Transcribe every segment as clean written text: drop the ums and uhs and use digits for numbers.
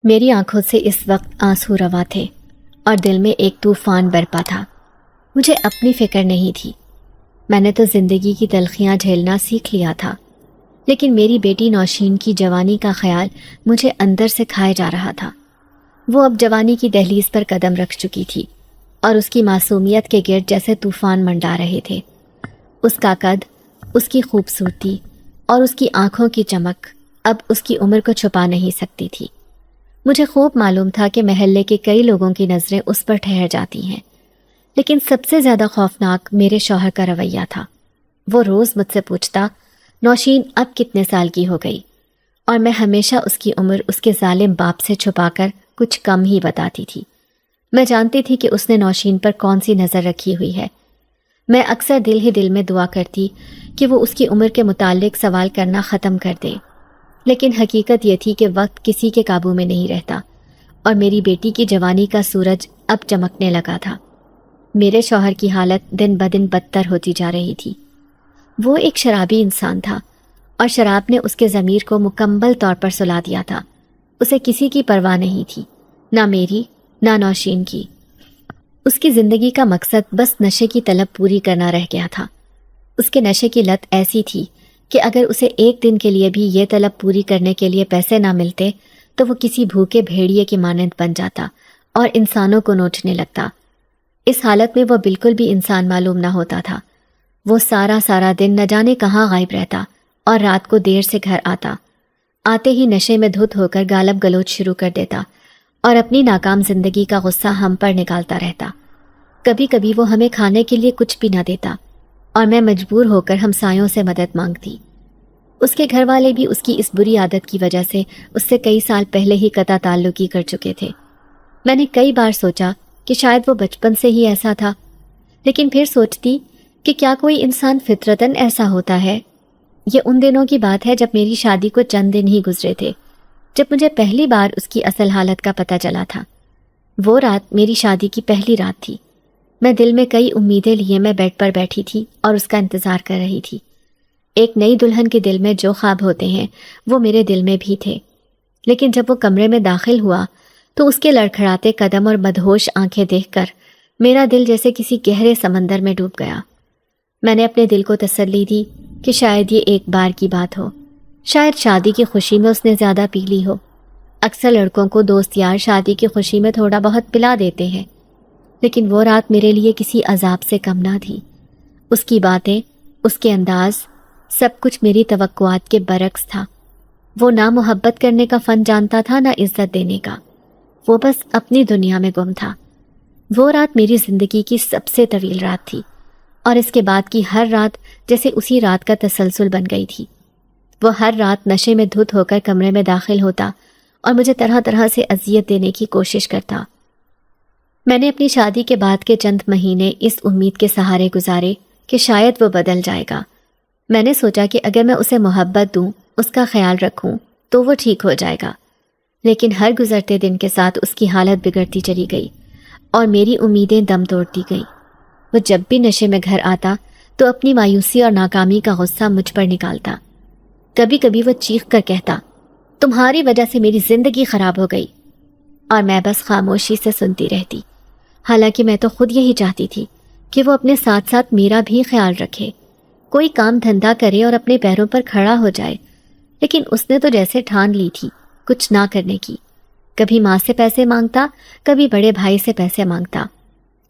میری آنکھوں سے اس وقت آنسو روا تھے اور دل میں ایک طوفان برپا تھا۔ مجھے اپنی فکر نہیں تھی۔ میں نے تو زندگی کی تلخیاں جھیلنا سیکھ لیا تھا، لیکن میری بیٹی نوشین کی جوانی کا خیال مجھے اندر سے کھائے جا رہا تھا۔ وہ اب جوانی کی دہلیز پر قدم رکھ چکی تھی اور اس کی معصومیت کے گرد جیسے طوفان منڈا رہے تھے۔ اس کا قد، اس کی خوبصورتی اور اس کی آنکھوں کی چمک اب اس کی عمر کو چھپا نہیں سکتی تھی۔ مجھے خوب معلوم تھا کہ محلے کے کئی لوگوں کی نظریں اس پر ٹھہر جاتی ہیں، لیکن سب سے زیادہ خوفناک میرے شوہر کا رویہ تھا۔ وہ روز مجھ سے پوچھتا، نوشین اب کتنے سال کی ہو گئی؟ اور میں ہمیشہ اس کی عمر اس کے ظالم باپ سے چھپا کر کچھ کم ہی بتاتی تھی۔ میں جانتی تھی کہ اس نے نوشین پر کون سی نظر رکھی ہوئی ہے۔ میں اکثر دل ہی دل میں دعا کرتی کہ وہ اس کی عمر کے متعلق سوال کرنا ختم کر دے، لیکن حقیقت یہ تھی کہ وقت کسی کے قابو میں نہیں رہتا اور میری بیٹی کی جوانی کا سورج اب چمکنے لگا تھا۔ میرے شوہر کی حالت دن بدن بدتر ہوتی جا رہی تھی۔ وہ ایک شرابی انسان تھا اور شراب نے اس کے ضمیر کو مکمل طور پر سلا دیا تھا۔ اسے کسی کی پرواہ نہیں تھی، نہ میری نہ نوشین کی۔ اس کی زندگی کا مقصد بس نشے کی طلب پوری کرنا رہ گیا تھا۔ اس کے نشے کی لت ایسی تھی کہ اگر اسے ایک دن کے لیے بھی یہ طلب پوری کرنے کے لیے پیسے نہ ملتے تو وہ کسی بھوکے بھیڑیے کی مانند بن جاتا اور انسانوں کو نوچنے لگتا۔ اس حالت میں وہ بالکل بھی انسان معلوم نہ ہوتا تھا۔ وہ سارا دن نہ جانے کہاں غائب رہتا اور رات کو دیر سے گھر آتا۔ آتے ہی نشے میں دھت ہو کر گالب گلوچ شروع کر دیتا اور اپنی ناکام زندگی کا غصہ ہم پر نکالتا رہتا۔ کبھی کبھی وہ ہمیں کھانے کے لیے کچھ بھی نہ دیتا اور میں مجبور ہو کر ہمسایوں سے مدد مانگتی۔ اس کے گھر والے بھی اس کی اس بری عادت کی وجہ سے اس سے کئی سال پہلے ہی قطع تعلقی کر چکے تھے۔ میں نے کئی بار سوچا کہ شاید وہ بچپن سے ہی ایسا تھا، لیکن پھر سوچتی کہ کیا کوئی انسان فطرتاً ایسا ہوتا ہے؟ یہ ان دنوں کی بات ہے جب میری شادی کو چند دن ہی گزرے تھے، جب مجھے پہلی بار اس کی اصل حالت کا پتہ چلا تھا۔ وہ رات میری شادی کی پہلی رات تھی۔ میں دل میں کئی امیدیں لیے میں بیڈ پر بیٹھی تھی اور اس کا انتظار کر رہی تھی۔ ایک نئی دلہن کے دل میں جو خواب ہوتے ہیں وہ میرے دل میں بھی تھے، لیکن جب وہ کمرے میں داخل ہوا تو اس کے لڑکھڑاتے قدم اور مدہوش آنکھیں دیکھ کر میرا دل جیسے کسی گہرے سمندر میں ڈوب گیا۔ میں نے اپنے دل کو تسلی دی کہ شاید یہ ایک بار کی بات ہو، شاید شادی کی خوشی میں اس نے زیادہ پی لی ہو۔ اکثر لڑکوں کو دوست یار شادی کی خوشی میں تھوڑا بہت پلا دیتے ہیں، لیکن وہ رات میرے لیے کسی عذاب سے کم نہ تھی۔ اس کی باتیں، اس کے انداز، سب کچھ میری توقعات کے برعکس تھا۔ وہ نہ محبت کرنے کا فن جانتا تھا نہ عزت دینے کا، وہ بس اپنی دنیا میں گم تھا۔ وہ رات میری زندگی کی سب سے طویل رات تھی اور اس کے بعد کی ہر رات جیسے اسی رات کا تسلسل بن گئی تھی۔ وہ ہر رات نشے میں دھت ہو کر کمرے میں داخل ہوتا اور مجھے طرح طرح سے اذیت دینے کی کوشش کرتا۔ میں نے اپنی شادی کے بعد کے چند مہینے اس امید کے سہارے گزارے کہ شاید وہ بدل جائے گا۔ میں نے سوچا کہ اگر میں اسے محبت دوں، اس کا خیال رکھوں تو وہ ٹھیک ہو جائے گا، لیکن ہر گزرتے دن کے ساتھ اس کی حالت بگڑتی چلی گئی اور میری امیدیں دم توڑتی گئیں۔ وہ جب بھی نشے میں گھر آتا تو اپنی مایوسی اور ناکامی کا غصہ مجھ پر نکالتا۔ کبھی کبھی وہ چیخ کر کہتا، تمہاری وجہ سے میری زندگی خراب ہو گئی، اور میں بس خاموشی سے سنتی رہتی۔ حالانکہ میں تو خود یہی چاہتی تھی کہ وہ اپنے ساتھ ساتھ میرا بھی خیال رکھے، کوئی کام دھندا کرے اور اپنے پیروں پر کھڑا ہو جائے، لیکن اس نے تو جیسے ٹھان لی تھی کچھ نہ کرنے کی۔ کبھی ماں سے پیسے مانگتا، کبھی بڑے بھائی سے پیسے مانگتا،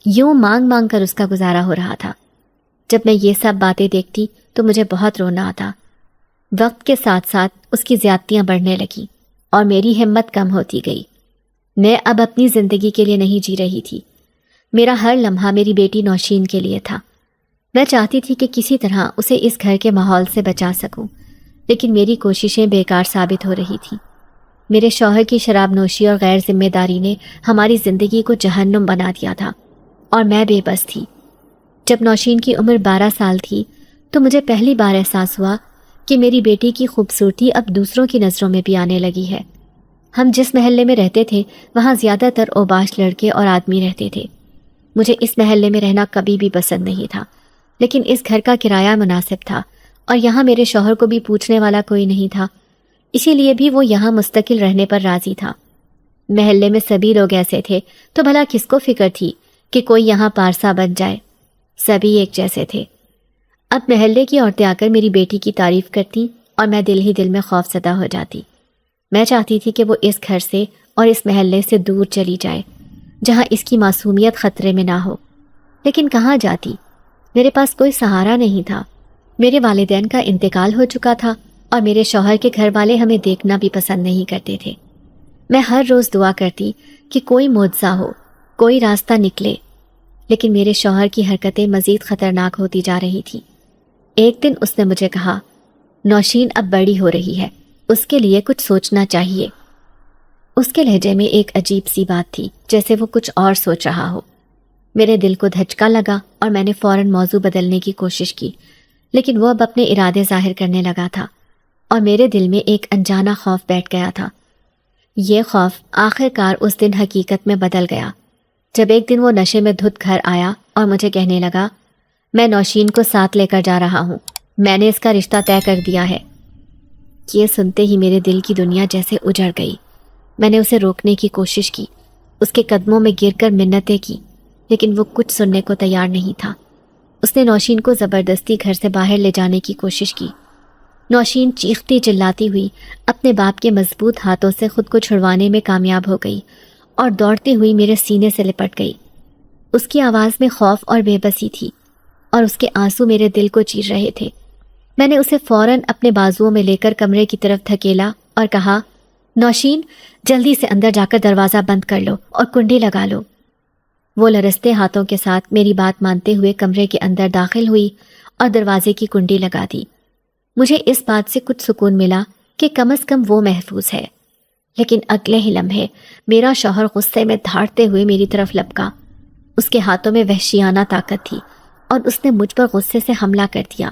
یوں مانگ مانگ کر اس کا گزارا ہو رہا تھا۔ جب میں یہ سب باتیں دیکھتی تو مجھے بہت رونا آتا۔ وقت کے ساتھ ساتھ اس کی زیادتیاں بڑھنے لگیں اور میری ہمت کم ہوتی گئی۔ میں اب اپنی زندگی کے لیے نہیں جی رہی تھی، میرا ہر لمحہ میری بیٹی نوشین کے لیے تھا۔ میں چاہتی تھی کہ کسی طرح اسے اس گھر کے ماحول سے بچا سکوں، لیکن میری کوششیں بیکار ثابت ہو رہی تھیں۔ میرے شوہر کی شراب نوشی اور غیر ذمہ داری نے ہماری زندگی کو جہنم بنا دیا تھا اور میں بے بس تھی۔ جب نوشین کی عمر 12 سال تھی تو مجھے پہلی بار احساس ہوا کہ میری بیٹی کی خوبصورتی اب دوسروں کی نظروں میں بھی آنے لگی ہے۔ ہم جس محلے میں رہتے تھے وہاں زیادہ تر اوباش لڑکے اور آدمی رہتے تھے۔ مجھے اس محلے میں رہنا کبھی بھی پسند نہیں تھا، لیکن اس گھر کا کرایہ مناسب تھا اور یہاں میرے شوہر کو بھی پوچھنے والا کوئی نہیں تھا، اسی لیے بھی وہ یہاں مستقل رہنے پر راضی تھا۔ محلے میں سبھی لوگ ایسے تھے تو بھلا کس کو فکر تھی کہ کوئی یہاں پارسا بن جائے؟ سبھی ایک جیسے تھے۔ اب محلے کی عورتیں آ کر میری بیٹی کی تعریف کرتی اور میں دل ہی دل میں خوف زدہ ہو جاتی۔ میں چاہتی تھی کہ وہ اس گھر سے اور اس محلے سے دور چلی جائے جہاں اس کی معصومیت خطرے میں نہ ہو، لیکن کہاں جاتی؟ میرے پاس کوئی سہارا نہیں تھا۔ میرے والدین کا انتقال ہو چکا تھا اور میرے شوہر کے گھر والے ہمیں دیکھنا بھی پسند نہیں کرتے تھے۔ میں ہر روز دعا کرتی کہ کوئی معجزہ ہو، کوئی راستہ نکلے، لیکن میرے شوہر کی حرکتیں مزید خطرناک ہوتی جا رہی تھیں۔ ایک دن اس نے مجھے کہا، نوشین اب بڑی ہو رہی ہے، اس کے لیے کچھ سوچنا چاہیے۔ اس کے لہجے میں ایک عجیب سی بات تھی، جیسے وہ کچھ اور سوچ رہا ہو۔ میرے دل کو دھچکا لگا اور میں نے فوراً موضوع بدلنے کی کوشش کی، لیکن وہ اب اپنے ارادے ظاہر کرنے لگا تھا اور میرے دل میں ایک انجانا خوف بیٹھ گیا تھا۔ یہ خوف آخر کار اس دن حقیقت میں بدل گیا جب ایک دن وہ نشے میں دھت گھر آیا اور مجھے کہنے لگا، میں نوشین کو ساتھ لے کر جا رہا ہوں، میں نے اس کا رشتہ طے کر دیا ہے۔ یہ سنتے ہی میرے دل کی دنیا جیسے اجڑ گئی۔ میں نے اسے روکنے کی کوشش کی، اس کے قدموں میں گر کر منتیں کی، لیکن وہ کچھ سننے کو تیار نہیں تھا۔ اس نے نوشین کو زبردستی گھر سے باہر لے جانے کی کوشش کی۔ نوشین چیختی چلاتی ہوئی اپنے باپ کے مضبوط ہاتھوں سے خود کو چھڑوانے میں کامیاب ہو گئی اور دوڑتی ہوئی میرے سینے سے لپٹ گئی۔ اس کی آواز میں خوف اور بے بسی تھی اور اس کے آنسو میرے دل کو چیر رہے تھے۔ میں نے اسے فوراً اپنے بازوؤں میں لے کر کمرے کی طرف دھکیلا اور کہا، نوشین جلدی سے اندر جا کر دروازہ بند کر لو اور کنڈی لگا لو۔ وہ لرزتے ہاتھوں کے ساتھ میری بات مانتے ہوئے کمرے کے اندر داخل ہوئی اور دروازے کی کنڈی لگا دی۔ مجھے اس بات سے کچھ سکون ملا کہ کم از کم وہ محفوظ ہے، لیکن اگلے ہی لمحے میرا شوہر غصے میں دھاڑتے ہوئے میری طرف لپکا۔ اس کے ہاتھوں میں وحشیانہ طاقت تھی اور اس نے مجھ پر غصے سے حملہ کر دیا۔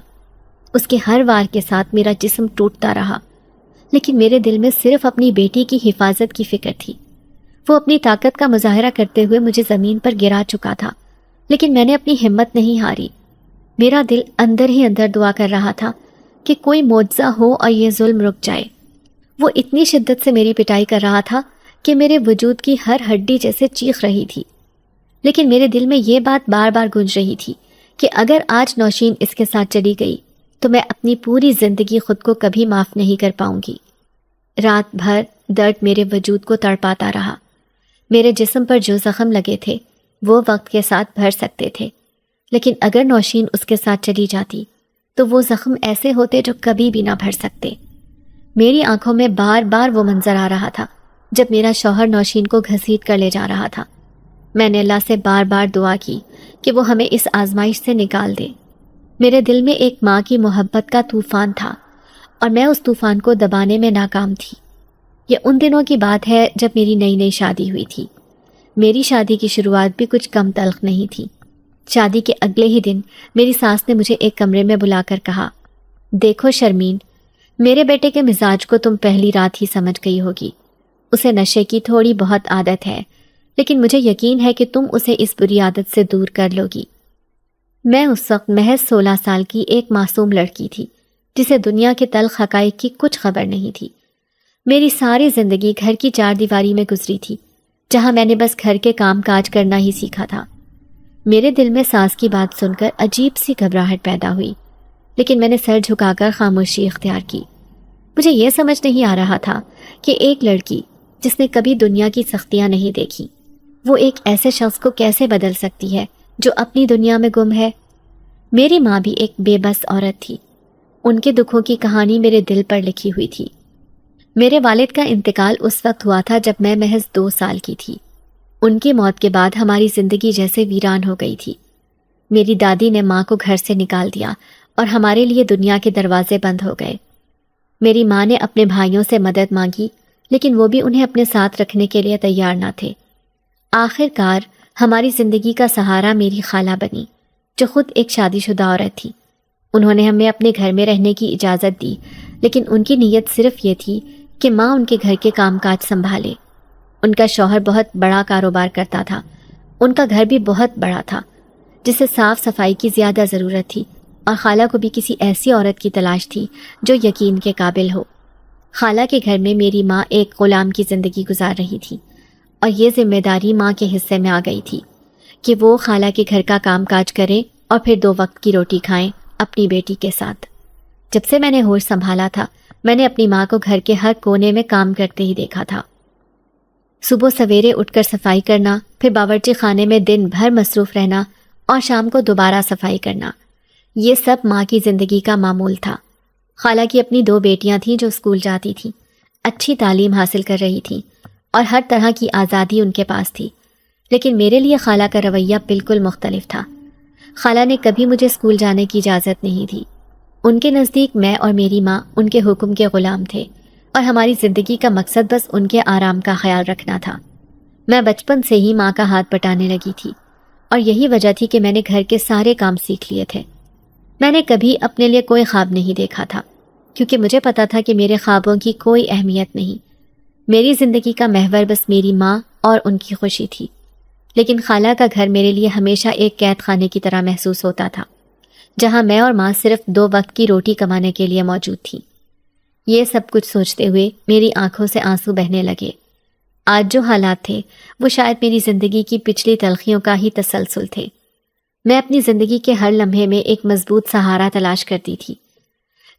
اس کے ہر وار کے ساتھ میرا جسم ٹوٹتا رہا، لیکن میرے دل میں صرف اپنی بیٹی کی حفاظت کی فکر تھی۔ وہ اپنی طاقت کا مظاہرہ کرتے ہوئے مجھے زمین پر گرا چکا تھا، لیکن میں نے اپنی ہمت نہیں ہاری۔ میرا دل اندر ہی اندر دعا کر رہا تھا کہ کوئی معجزہ ہو اور یہ ظلم رک جائے۔ وہ اتنی شدت سے میری پٹائی کر رہا تھا کہ میرے وجود کی ہر ہڈی جیسے چیخ رہی تھی، لیکن میرے دل میں یہ بات بار بار گونج رہی تھی کہ اگر آج نوشین اس کے ساتھ چلی گئی تو میں اپنی پوری زندگی خود کو کبھی معاف نہیں کر پاؤں گی۔ رات بھر درد میرے وجود کو تڑپاتا رہا۔ میرے جسم پر جو زخم لگے تھے وہ وقت کے ساتھ بھر سکتے تھے، لیکن اگر نوشین اس کے ساتھ چلی جاتی تو وہ زخم ایسے ہوتے جو کبھی بھی نہ بھر سکتے۔ میری آنکھوں میں بار بار وہ منظر آ رہا تھا جب میرا شوہر نوشین کو گھسیٹ کر لے جا رہا تھا۔ میں نے اللہ سے بار بار دعا کی کہ وہ ہمیں اس آزمائش سے نکال دے۔ میرے دل میں ایک ماں کی محبت کا طوفان تھا اور میں اس طوفان کو دبانے میں ناکام تھی۔ یہ ان دنوں کی بات ہے جب میری نئی نئی شادی ہوئی تھی۔ میری شادی کی شروعات بھی کچھ کم تلخ نہیں تھی۔ شادی کے اگلے ہی دن میری ساس نے مجھے ایک کمرے میں بلا کر کہا، دیکھو شرمین، میرے بیٹے کے مزاج کو تم پہلی رات ہی سمجھ گئی ہوگی۔ اسے نشے کی تھوڑی بہت عادت ہے، لیکن مجھے یقین ہے کہ تم اسے اس بری عادت سے دور کر لو گی۔ میں اس وقت محض 16 سال کی ایک معصوم لڑکی تھی جسے دنیا کے تلخ حقائق کی کچھ خبر نہیں تھی۔ میری ساری زندگی گھر کی چار دیواری میں گزری تھی، جہاں میں نے بس گھر کے کام کاج کرنا ہی سیکھا تھا۔ میرے دل میں ساس کی بات سن کر عجیب سی گھبراہٹ پیدا ہوئی، لیکن میں نے سر جھکا کر خاموشی اختیار کی۔ مجھے یہ سمجھ نہیں آ رہا تھا کہ ایک لڑکی جس نے کبھی دنیا کی سختیاں نہیں دیکھی، وہ ایک ایسے شخص کو کیسے بدل سکتی ہے جو اپنی دنیا میں گم ہے۔ میری ماں بھی ایک بے بس عورت تھی۔ ان کے دکھوں کی کہانی میرے دل پر لکھی ہوئی تھی۔ میرے والد کا انتقال اس وقت ہوا تھا جب میں محض 2 سال کی تھی۔ ان کی موت کے بعد ہماری زندگی جیسے ویران ہو گئی تھی۔ میری دادی نے ماں کو گھر سے نکال دیا اور ہمارے لیے دنیا کے دروازے بند ہو گئے۔ میری ماں نے اپنے بھائیوں سے مدد مانگی، لیکن وہ بھی انہیں اپنے ساتھ رکھنے کے لیے تیار نہ تھے۔ آخر کار ہماری زندگی کا سہارا میری خالہ بنی، جو خود ایک شادی شدہ عورت تھی۔ انہوں نے ہمیں اپنے گھر میں رہنے کی اجازت دی، لیکن ان کی نیت صرف یہ تھی کہ ماں ان کے گھر کے کام کاج سنبھالے۔ ان کا شوہر بہت بڑا کاروبار کرتا تھا۔ ان کا گھر بھی بہت بڑا تھا جسے صاف صفائی کی زیادہ ضرورت تھی، اور خالہ کو بھی کسی ایسی عورت کی تلاش تھی جو یقین کے قابل ہو۔ خالہ کے گھر میں میری ماں ایک غلام کی زندگی گزار رہی تھی۔ اور یہ ذمہ داری ماں کے حصے میں آ گئی تھی کہ وہ خالہ کے گھر کا کام کاج کریں اور پھر 2 وقت کی روٹی کھائیں اپنی بیٹی کے ساتھ۔ جب سے میں نے ہوش سنبھالا تھا میں نے اپنی ماں کو گھر کے ہر کونے میں کام کرتے ہی دیکھا تھا۔ صبح سویرے اٹھ کر صفائی کرنا، پھر باورچی خانے میں دن بھر مصروف رہنا اور شام کو دوبارہ صفائی کرنا، یہ سب ماں کی زندگی کا معمول تھا۔ خالہ کی اپنی 2 بیٹیاں تھیں جو اسکول جاتی تھیں، اچھی تعلیم حاصل کر رہی تھیں اور ہر طرح کی آزادی ان کے پاس تھی، لیکن میرے لیے خالہ کا رویہ بالکل مختلف تھا۔ خالہ نے کبھی مجھے اسکول جانے کی اجازت نہیں دی۔ ان کے نزدیک میں اور میری ماں ان کے حکم کے غلام تھے اور ہماری زندگی کا مقصد بس ان کے آرام کا خیال رکھنا تھا۔ میں بچپن سے ہی ماں کا ہاتھ بٹانے لگی تھی اور یہی وجہ تھی کہ میں نے گھر کے سارے کام سیکھ لیے تھے۔ میں نے کبھی اپنے لیے کوئی خواب نہیں دیکھا تھا کیونکہ مجھے پتا تھا کہ میرے خوابوں کی کوئی اہمیت نہیں۔ میری زندگی کا محور بس میری ماں اور ان کی خوشی تھی، لیکن خالہ کا گھر میرے لیے ہمیشہ ایک قید خانے کی طرح محسوس ہوتا تھا، جہاں میں اور ماں صرف 2 وقت کی روٹی کمانے کے لیے موجود تھی۔ یہ سب کچھ سوچتے ہوئے میری آنکھوں سے آنسو بہنے لگے۔ آج جو حالات تھے وہ شاید میری زندگی کی پچھلی تلخیوں کا ہی تسلسل تھے۔ میں اپنی زندگی کے ہر لمحے میں ایک مضبوط سہارا تلاش کرتی تھی،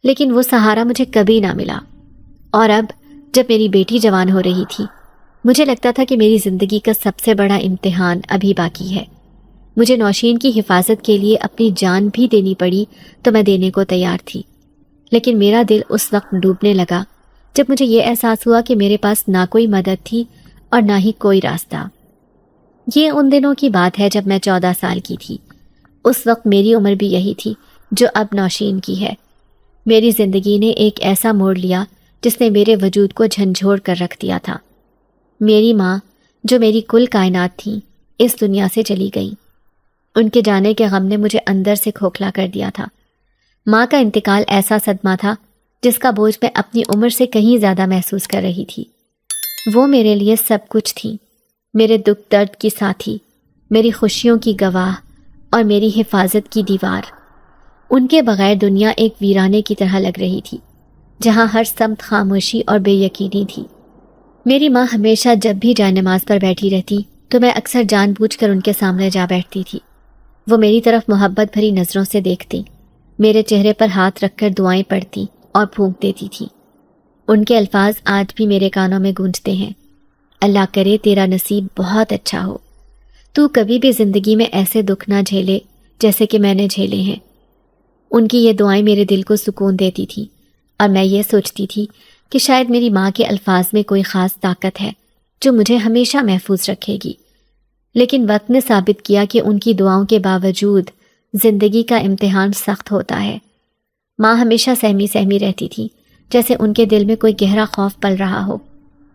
لیکن وہ سہارا مجھے کبھی نہ ملا۔ اور اب جب میری بیٹی جوان ہو رہی تھی مجھے لگتا تھا کہ میری زندگی کا سب سے بڑا امتحان ابھی باقی ہے۔ مجھے نوشین کی حفاظت کے لیے اپنی جان بھی دینی پڑی تو میں دینے کو تیار تھی، لیکن میرا دل اس وقت ڈوبنے لگا جب مجھے یہ احساس ہوا کہ میرے پاس نہ کوئی مدد تھی اور نہ ہی کوئی راستہ۔ یہ ان دنوں کی بات ہے جب میں 14 سال کی تھی۔ اس وقت میری عمر بھی یہی تھی جو اب نوشین کی ہے۔ میری زندگی نے ایک ایسا موڑ لیا جس نے میرے وجود کو جھنجھوڑ کر رکھ دیا تھا۔ میری ماں جو میری کل کائنات تھی اس دنیا سے چلی گئی۔ ان کے جانے کے غم نے مجھے اندر سے کھوکھلا کر دیا تھا۔ ماں کا انتقال ایسا صدمہ تھا جس کا بوجھ میں اپنی عمر سے کہیں زیادہ محسوس کر رہی تھی۔ وہ میرے لیے سب کچھ تھی، میرے دکھ درد کی ساتھی، میری خوشیوں کی گواہ اور میری حفاظت کی دیوار۔ ان کے بغیر دنیا ایک ویرانے کی طرح لگ رہی تھی جہاں ہر سمت خاموشی اور بے یقینی تھی۔ میری ماں ہمیشہ جب بھی جائے نماز پر بیٹھی رہتی تو میں اکثر جان بوجھ کر ان کے سامنے جا بیٹھتی تھی۔ وہ میری طرف محبت بھری نظروں سے دیکھتی، میرے چہرے پر ہاتھ رکھ کر دعائیں پڑھتی اور پھونک دیتی تھی۔ ان کے الفاظ آج بھی میرے کانوں میں گونجتے ہیں، اللہ کرے تیرا نصیب بہت اچھا ہو، تو کبھی بھی زندگی میں ایسے دکھ نہ جھیلے جیسے کہ میں نے جھیلے ہیں۔ ان کی یہ دعائیں میرے دل کو سکون دیتی تھی اور میں یہ سوچتی تھی کہ شاید میری ماں کے الفاظ میں کوئی خاص طاقت ہے جو مجھے ہمیشہ محفوظ رکھے گی۔ لیکن وقت نے ثابت کیا کہ ان کی دعاؤں کے باوجود زندگی کا امتحان سخت ہوتا ہے۔ ماں ہمیشہ سہمی سہمی رہتی تھی، جیسے ان کے دل میں کوئی گہرا خوف پل رہا ہو۔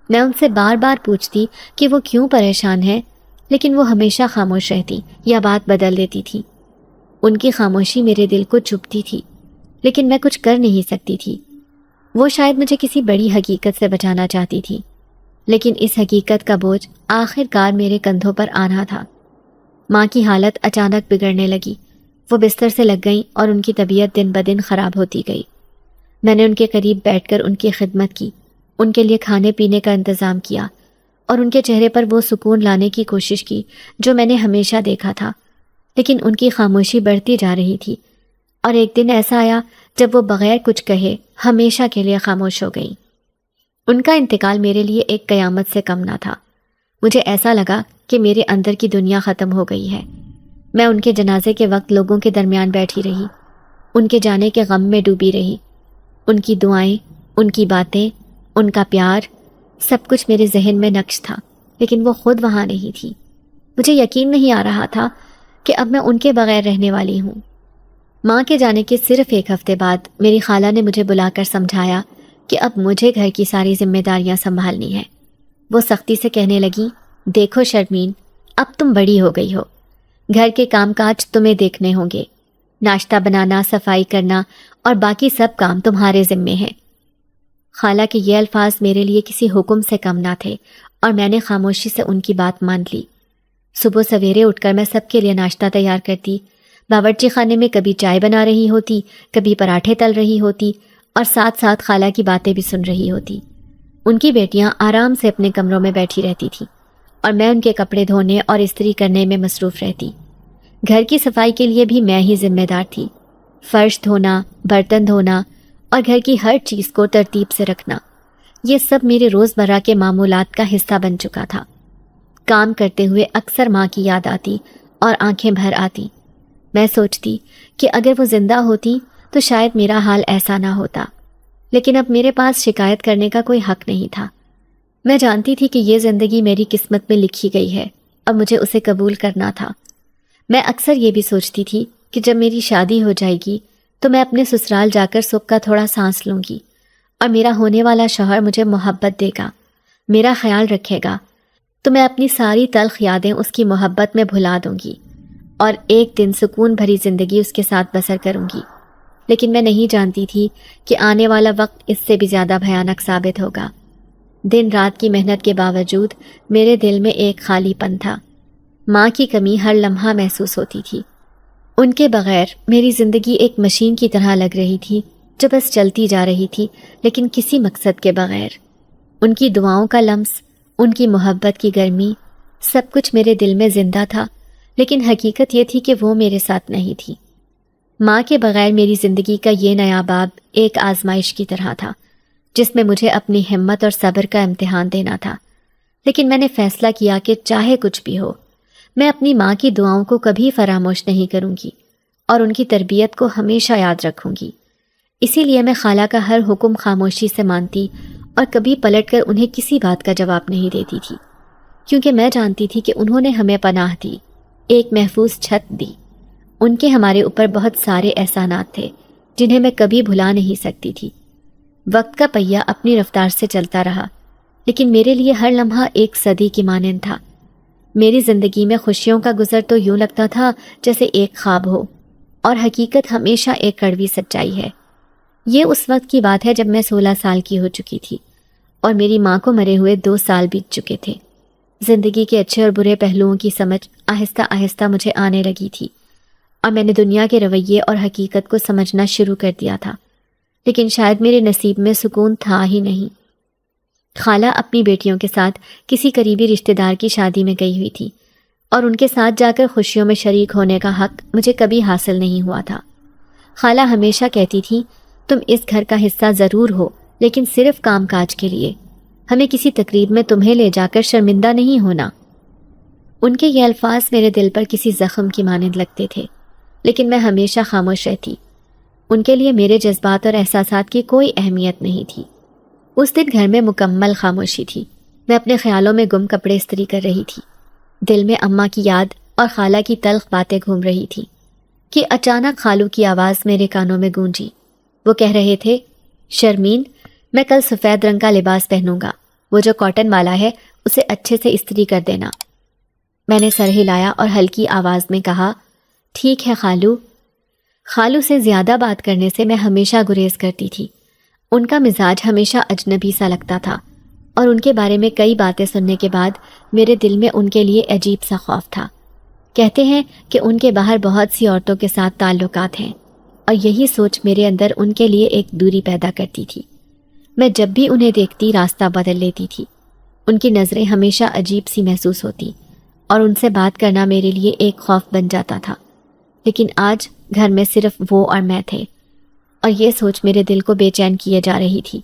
میں ان سے بار بار پوچھتی کہ وہ کیوں پریشان ہے، لیکن وہ ہمیشہ خاموش رہتی یا بات بدل دیتی تھی۔ ان کی خاموشی میرے دل کو چبھتی تھی، لیکن میں کچھ کر نہیں سکتی تھی۔ وہ شاید مجھے کسی بڑی حقیقت سے بچانا چاہتی تھی، لیکن اس حقیقت کا بوجھ آخر کار میرے کندھوں پر آنا تھا۔ ماں کی حالت اچانک بگڑنے لگی، وہ بستر سے لگ گئیں اور ان کی طبیعت دن بدن خراب ہوتی گئی۔ میں نے ان کے قریب بیٹھ کر ان کی خدمت کی، ان کے لیے کھانے پینے کا انتظام کیا اور ان کے چہرے پر وہ سکون لانے کی کوشش کی جو میں نے ہمیشہ دیکھا تھا، لیکن ان کی خاموشی بڑھتی جا رہی تھی۔ اور ایک دن ایسا آیا جب وہ بغیر کچھ کہے ہمیشہ کے لیے خاموش ہو گئی۔ ان کا انتقال میرے لیے ایک قیامت سے کم نہ تھا۔ مجھے ایسا لگا کہ میرے اندر کی دنیا ختم ہو گئی ہے۔ میں ان کے جنازے کے وقت لوگوں کے درمیان بیٹھی رہی، ان کے جانے کے غم میں ڈوبی رہی۔ ان کی دعائیں، ان کی باتیں، ان کا پیار، سب کچھ میرے ذہن میں نقش تھا، لیکن وہ خود وہاں نہیں تھی۔ مجھے یقین نہیں آ رہا تھا کہ اب میں ان کے بغیر رہنے والی ہوں۔ ماں کے جانے کے صرف 1 ہفتے بعد میری خالہ نے مجھے بلا کر سمجھایا کہ اب مجھے گھر کی ساری ذمہ داریاں سنبھالنی ہیں۔ وہ سختی سے کہنے لگی، دیکھو شرمین، اب تم بڑی ہو گئی ہو، گھر کے کام کاج تمہیں دیکھنے ہوں گے، ناشتہ بنانا، صفائی کرنا اور باقی سب کام تمہارے ذمے ہیں۔ خالہ کے یہ الفاظ میرے لیے کسی حکم سے کم نہ تھے اور میں نے خاموشی سے ان کی بات مان لی۔ صبح سویرے اٹھ کر میں سب کے لیے ناشتہ تیار کرتی، باورچی خانے میں کبھی چائے بنا رہی ہوتی، کبھی پراٹھے تل رہی ہوتی اور ساتھ ساتھ خالہ کی باتیں بھی سن رہی ہوتی۔ ان کی بیٹیاں آرام سے اپنے کمروں میں بیٹھی رہتی تھیں اور میں ان کے کپڑے دھونے اور استری کرنے میں مصروف رہتی۔ گھر کی صفائی کے لیے بھی میں ہی ذمہ دار تھی۔ فرش دھونا، برتن دھونا اور گھر کی ہر چیز کو ترتیب سے رکھنا، یہ سب میرے روزمرہ کے معمولات کا حصہ بن چکا تھا۔ کام کرتے ہوئے اکثر ماں کی یاد آتی اور آنکھیں بھر آتی۔ میں سوچتی کہ اگر وہ زندہ ہوتی تو شاید میرا حال ایسا نہ ہوتا، لیکن اب میرے پاس شکایت کرنے کا کوئی حق نہیں تھا۔ میں جانتی تھی کہ یہ زندگی میری قسمت میں لکھی گئی ہے اور مجھے اسے قبول کرنا تھا۔ میں اکثر یہ بھی سوچتی تھی کہ جب میری شادی ہو جائے گی تو میں اپنے سسرال جا کر سکھ کا تھوڑا سانس لوں گی اور میرا ہونے والا شوہر مجھے محبت دے گا، میرا خیال رکھے گا، تو میں اپنی ساری تلخ یادیں اس کی محبت میں بھلا دوں گی اور ایک دن سکون بھری زندگی اس کے ساتھ بسر کروں گی۔ لیکن میں نہیں جانتی تھی کہ آنے والا وقت اس سے بھی زیادہ بھیانک ثابت ہوگا۔ دن رات کی محنت کے باوجود میرے دل میں ایک خالی پن تھا۔ ماں کی کمی ہر لمحہ محسوس ہوتی تھی۔ ان کے بغیر میری زندگی ایک مشین کی طرح لگ رہی تھی جو بس چلتی جا رہی تھی، لیکن کسی مقصد کے بغیر۔ ان کی دعاؤں کا لمس، ان کی محبت کی گرمی، سب کچھ میرے دل میں زندہ تھا، لیکن حقیقت یہ تھی کہ وہ میرے ساتھ نہیں تھی۔ ماں کے بغیر میری زندگی کا یہ نیا باب ایک آزمائش کی طرح تھا جس میں مجھے اپنی ہمت اور صبر کا امتحان دینا تھا۔ لیکن میں نے فیصلہ کیا کہ چاہے کچھ بھی ہو، میں اپنی ماں کی دعاؤں کو کبھی فراموش نہیں کروں گی اور ان کی تربیت کو ہمیشہ یاد رکھوں گی۔ اسی لیے میں خالہ کا ہر حکم خاموشی سے مانتی اور کبھی پلٹ کر انہیں کسی بات کا جواب نہیں دیتی تھی، کیونکہ میں جانتی تھی کہ انہوں نے ہمیں پناہ دی، ایک محفوظ چھت دی۔ ان کے ہمارے اوپر بہت سارے احسانات تھے جنہیں میں کبھی بھلا نہیں سکتی تھی۔ وقت کا پہیہ اپنی رفتار سے چلتا رہا، لیکن میرے لیے ہر لمحہ ایک صدی کی مانند تھا۔ میری زندگی میں خوشیوں کا گزر تو یوں لگتا تھا جیسے ایک خواب ہو، اور حقیقت ہمیشہ ایک کڑوی سچائی ہے۔ یہ اس وقت کی بات ہے جب میں 16 سال کی ہو چکی تھی اور میری ماں کو مرے ہوئے 2 سال بیت چکے تھے۔ زندگی کے اچھے اور برے پہلوؤں کی سمجھ آہستہ آہستہ مجھے آنے لگی تھی، اور میں نے دنیا کے رویے اور حقیقت کو سمجھنا شروع کر دیا تھا، لیکن شاید میرے نصیب میں سکون تھا ہی نہیں۔ خالہ اپنی بیٹیوں کے ساتھ کسی قریبی رشتہ دار کی شادی میں گئی ہوئی تھی، اور ان کے ساتھ جا کر خوشیوں میں شریک ہونے کا حق مجھے کبھی حاصل نہیں ہوا تھا۔ خالہ ہمیشہ کہتی تھی، تم اس گھر کا حصہ ضرور ہو، لیکن صرف کام کاج کے لیے، ہمیں کسی تقریب میں تمہیں لے جا کر شرمندہ نہیں ہونا۔ ان کے یہ الفاظ میرے دل پر کسی زخم کی مانند لگتے تھے، لیکن میں ہمیشہ خاموش رہتی۔ ان کے لیے میرے جذبات اور احساسات کی کوئی اہمیت نہیں تھی۔ اس دن گھر میں مکمل خاموشی تھی۔ میں اپنے خیالوں میں گم کپڑے استری کر رہی تھی۔ دل میں اماں کی یاد اور خالہ کی تلخ باتیں گھوم رہی تھی کہ اچانک خالو کی آواز میرے کانوں میں گونجی۔ وہ کہہ رہے تھے، شرمین، میں کل سفید رنگ کا لباس پہنوں گا، وہ جو کاٹن والا ہے اسے اچھے سے استری کر دینا۔ میں نے سر ہلایا اور ہلکی آواز میں کہا، ٹھیک ہے خالو۔ خالو سے زیادہ بات کرنے سے میں ہمیشہ گریز کرتی تھی۔ ان کا مزاج ہمیشہ اجنبی سا لگتا تھا، اور ان کے بارے میں کئی باتیں سننے کے بعد میرے دل میں ان کے لیے عجیب سا خوف تھا۔ کہتے ہیں کہ ان کے باہر بہت سی عورتوں کے ساتھ تعلقات ہیں، اور یہی سوچ میرے اندر ان کے لیے ایک دوری پیدا کرتی تھی۔ میں جب بھی انہیں دیکھتی راستہ بدل لیتی تھی۔ ان کی نظریں ہمیشہ عجیب سی محسوس ہوتی، اور ان سے بات کرنا میرے لیے ایک خوف بن جاتا تھا۔ لیکن آج گھر میں صرف وہ اور میں تھے، اور یہ سوچ میرے دل کو بے چین کیے جا رہی تھی۔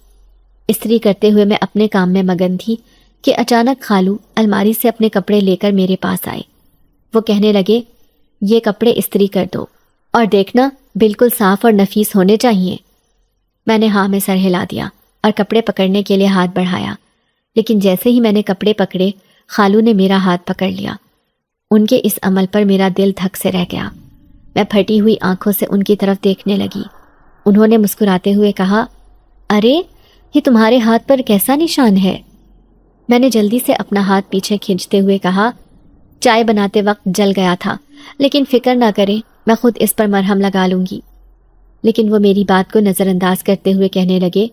استری کرتے ہوئے میں اپنے کام میں مگن تھی کہ اچانک خالو الماری سے اپنے کپڑے لے کر میرے پاس آئے۔ وہ کہنے لگے، یہ کپڑے استری کر دو، اور دیکھنا بالکل صاف اور نفیس ہونے چاہیے۔ میں نے ہاں میں سر ہلا دیا اور کپڑے پکڑنے کے لیے ہاتھ بڑھایا، لیکن جیسے ہی میں نے کپڑے پکڑے، خالو نے میرا ہاتھ پکڑ لیا۔ ان کے اس عمل پر میرا دل دھک سے رہ گیا۔ میں پھٹی ہوئی آنکھوں سے ان کی طرف دیکھنے لگی۔ انہوں نے مسکراتے ہوئے کہا، ارے یہ تمہارے ہاتھ پر کیسا نشان ہے؟ میں نے جلدی سے اپنا ہاتھ پیچھے کھینچتے ہوئے کہا، چائے بناتے وقت جل گیا تھا، لیکن فکر نہ کریں، میں خود اس پر مرہم لگا لوں گی۔ لیکن وہ میری بات کو نظر انداز کرتے ہوئے کہنے لگے،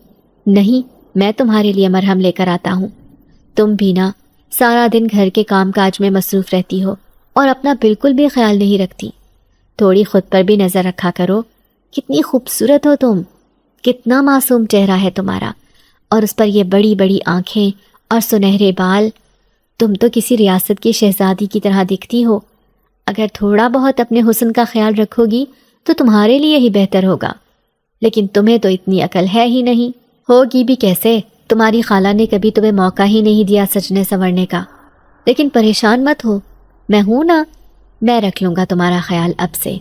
نہیں، میں تمہارے لیے مرہم لے کر آتا ہوں۔ تم بھی نا سارا دن گھر کے کام کاج میں مصروف رہتی ہو اور اپنا بالکل بھی خیال نہیں رکھتی۔ تھوڑی خود پر بھی نظر رکھا کرو۔ کتنی خوبصورت ہو تم، کتنا معصوم چہرہ ہے تمہارا، اور اس پر یہ بڑی بڑی آنکھیں اور سنہرے بال۔ تم تو کسی ریاست کی شہزادی کی طرح دکھتی ہو، اگر تھوڑا بہت اپنے حسن کا خیال رکھو گی تو تمہارے لیے ہی بہتر ہوگا، لیکن تمہیں تو اتنی عقل ہے ہی نہیں، ہوگی بھی کیسے؟ تمہاری خالہ نے کبھی تمہیں موقع ہی نہیں دیا سجنے سنورنے کا۔ لیکن پریشان مت ہو، میں ہوں نا، میں رکھ لوں گا تمہارا خیال اب سے۔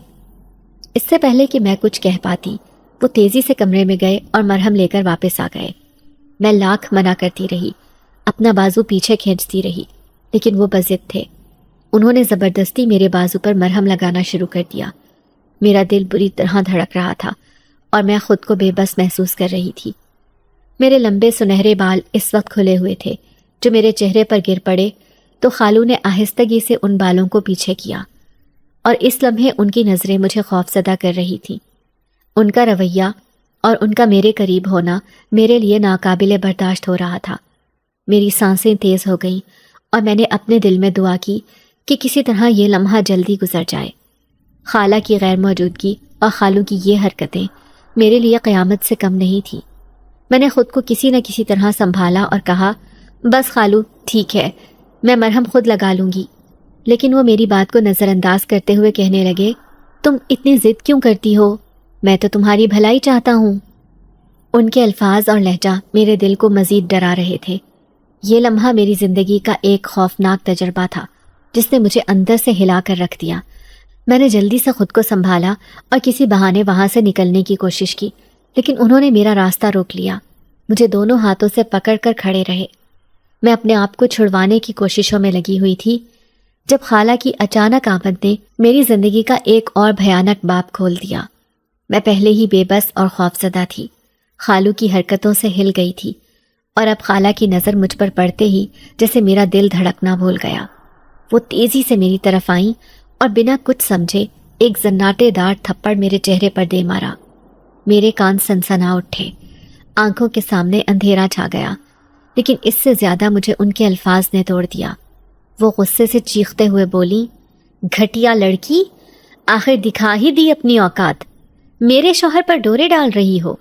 اس سے پہلے کہ میں کچھ کہہ پاتی، وہ تیزی سے کمرے میں گئے اور مرہم لے کر واپس آ گئے۔ میں لاکھ منع کرتی رہی، اپنا بازو پیچھے کھینچتی رہی، لیکن وہ بضد تھے۔ انہوں نے زبردستی میرے بازو پر مرہم لگانا شروع کر دیا۔ میرا دل بری طرح دھڑک رہا تھا اور میں خود کو بے بس محسوس کر رہی تھی۔ میرے لمبے سنہرے بال اس وقت کھلے ہوئے تھے جو میرے چہرے پر گر پڑے تو خالو نے آہستگی سے ان بالوں کو پیچھے کیا، اور اس لمحے ان کی نظریں مجھے خوفزدہ کر رہی تھیں۔ ان کا رویہ اور ان کا میرے قریب ہونا میرے لیے ناقابل برداشت ہو رہا تھا۔ میری سانسیں تیز ہو گئیں اور میں نے اپنے دل میں دعا کی کہ کسی طرح یہ لمحہ جلدی گزر جائے۔ خالہ کی غیر موجودگی اور خالو کی یہ حرکتیں میرے لیے قیامت سے کم نہیں تھیں۔ میں نے خود کو کسی نہ کسی طرح سنبھالا اور کہا، بس خالو ٹھیک ہے، میں مرہم خود لگا لوں گی۔ لیکن وہ میری بات کو نظر انداز کرتے ہوئے کہنے لگے، تم اتنی ضد کیوں کرتی ہو؟ میں تو تمہاری بھلائی چاہتا ہوں۔ ان کے الفاظ اور لہجہ میرے دل کو مزید ڈرا رہے تھے۔ یہ لمحہ میری زندگی کا ایک خوفناک تجربہ تھا جس نے مجھے اندر سے ہلا کر رکھ دیا۔ میں نے جلدی سے خود کو سنبھالا اور کسی بہانے وہاں سے نکلنے کی کوشش کی، لیکن انہوں نے میرا راستہ روک لیا، مجھے دونوں ہاتھوں سے پکڑ کر کھڑے رہے۔ میں اپنے آپ کو چھڑوانے کی کوششوں میں لگی ہوئی تھی جب خالہ کی اچانک آمد نے میری زندگی کا ایک اور بھیانک باب کھول دیا۔ میں پہلے ہی بے بس اور خوفزدہ تھی، خالو کی حرکتوں سے ہل گئی تھی، اور اب خالہ کی نظر مجھ پر پڑتے ہی جیسے میرا دل دھڑکنا بھول گیا۔ وہ تیزی سے میری طرف آئیں اور بنا کچھ سمجھے ایک زناٹے دار تھپڑ میرے چہرے پر دے مارا۔ میرے کان سنسنا اٹھے، آنکھوں کے سامنے اندھیرا چھا گیا، لیکن اس سے زیادہ مجھے ان کے الفاظ نے توڑ دیا۔ وہ غصے سے چیختے ہوئے بولی، گھٹیا لڑکی، آخر دکھا ہی دی اپنی اوقات، میرے شوہر پر ڈورے ڈال رہی ہو۔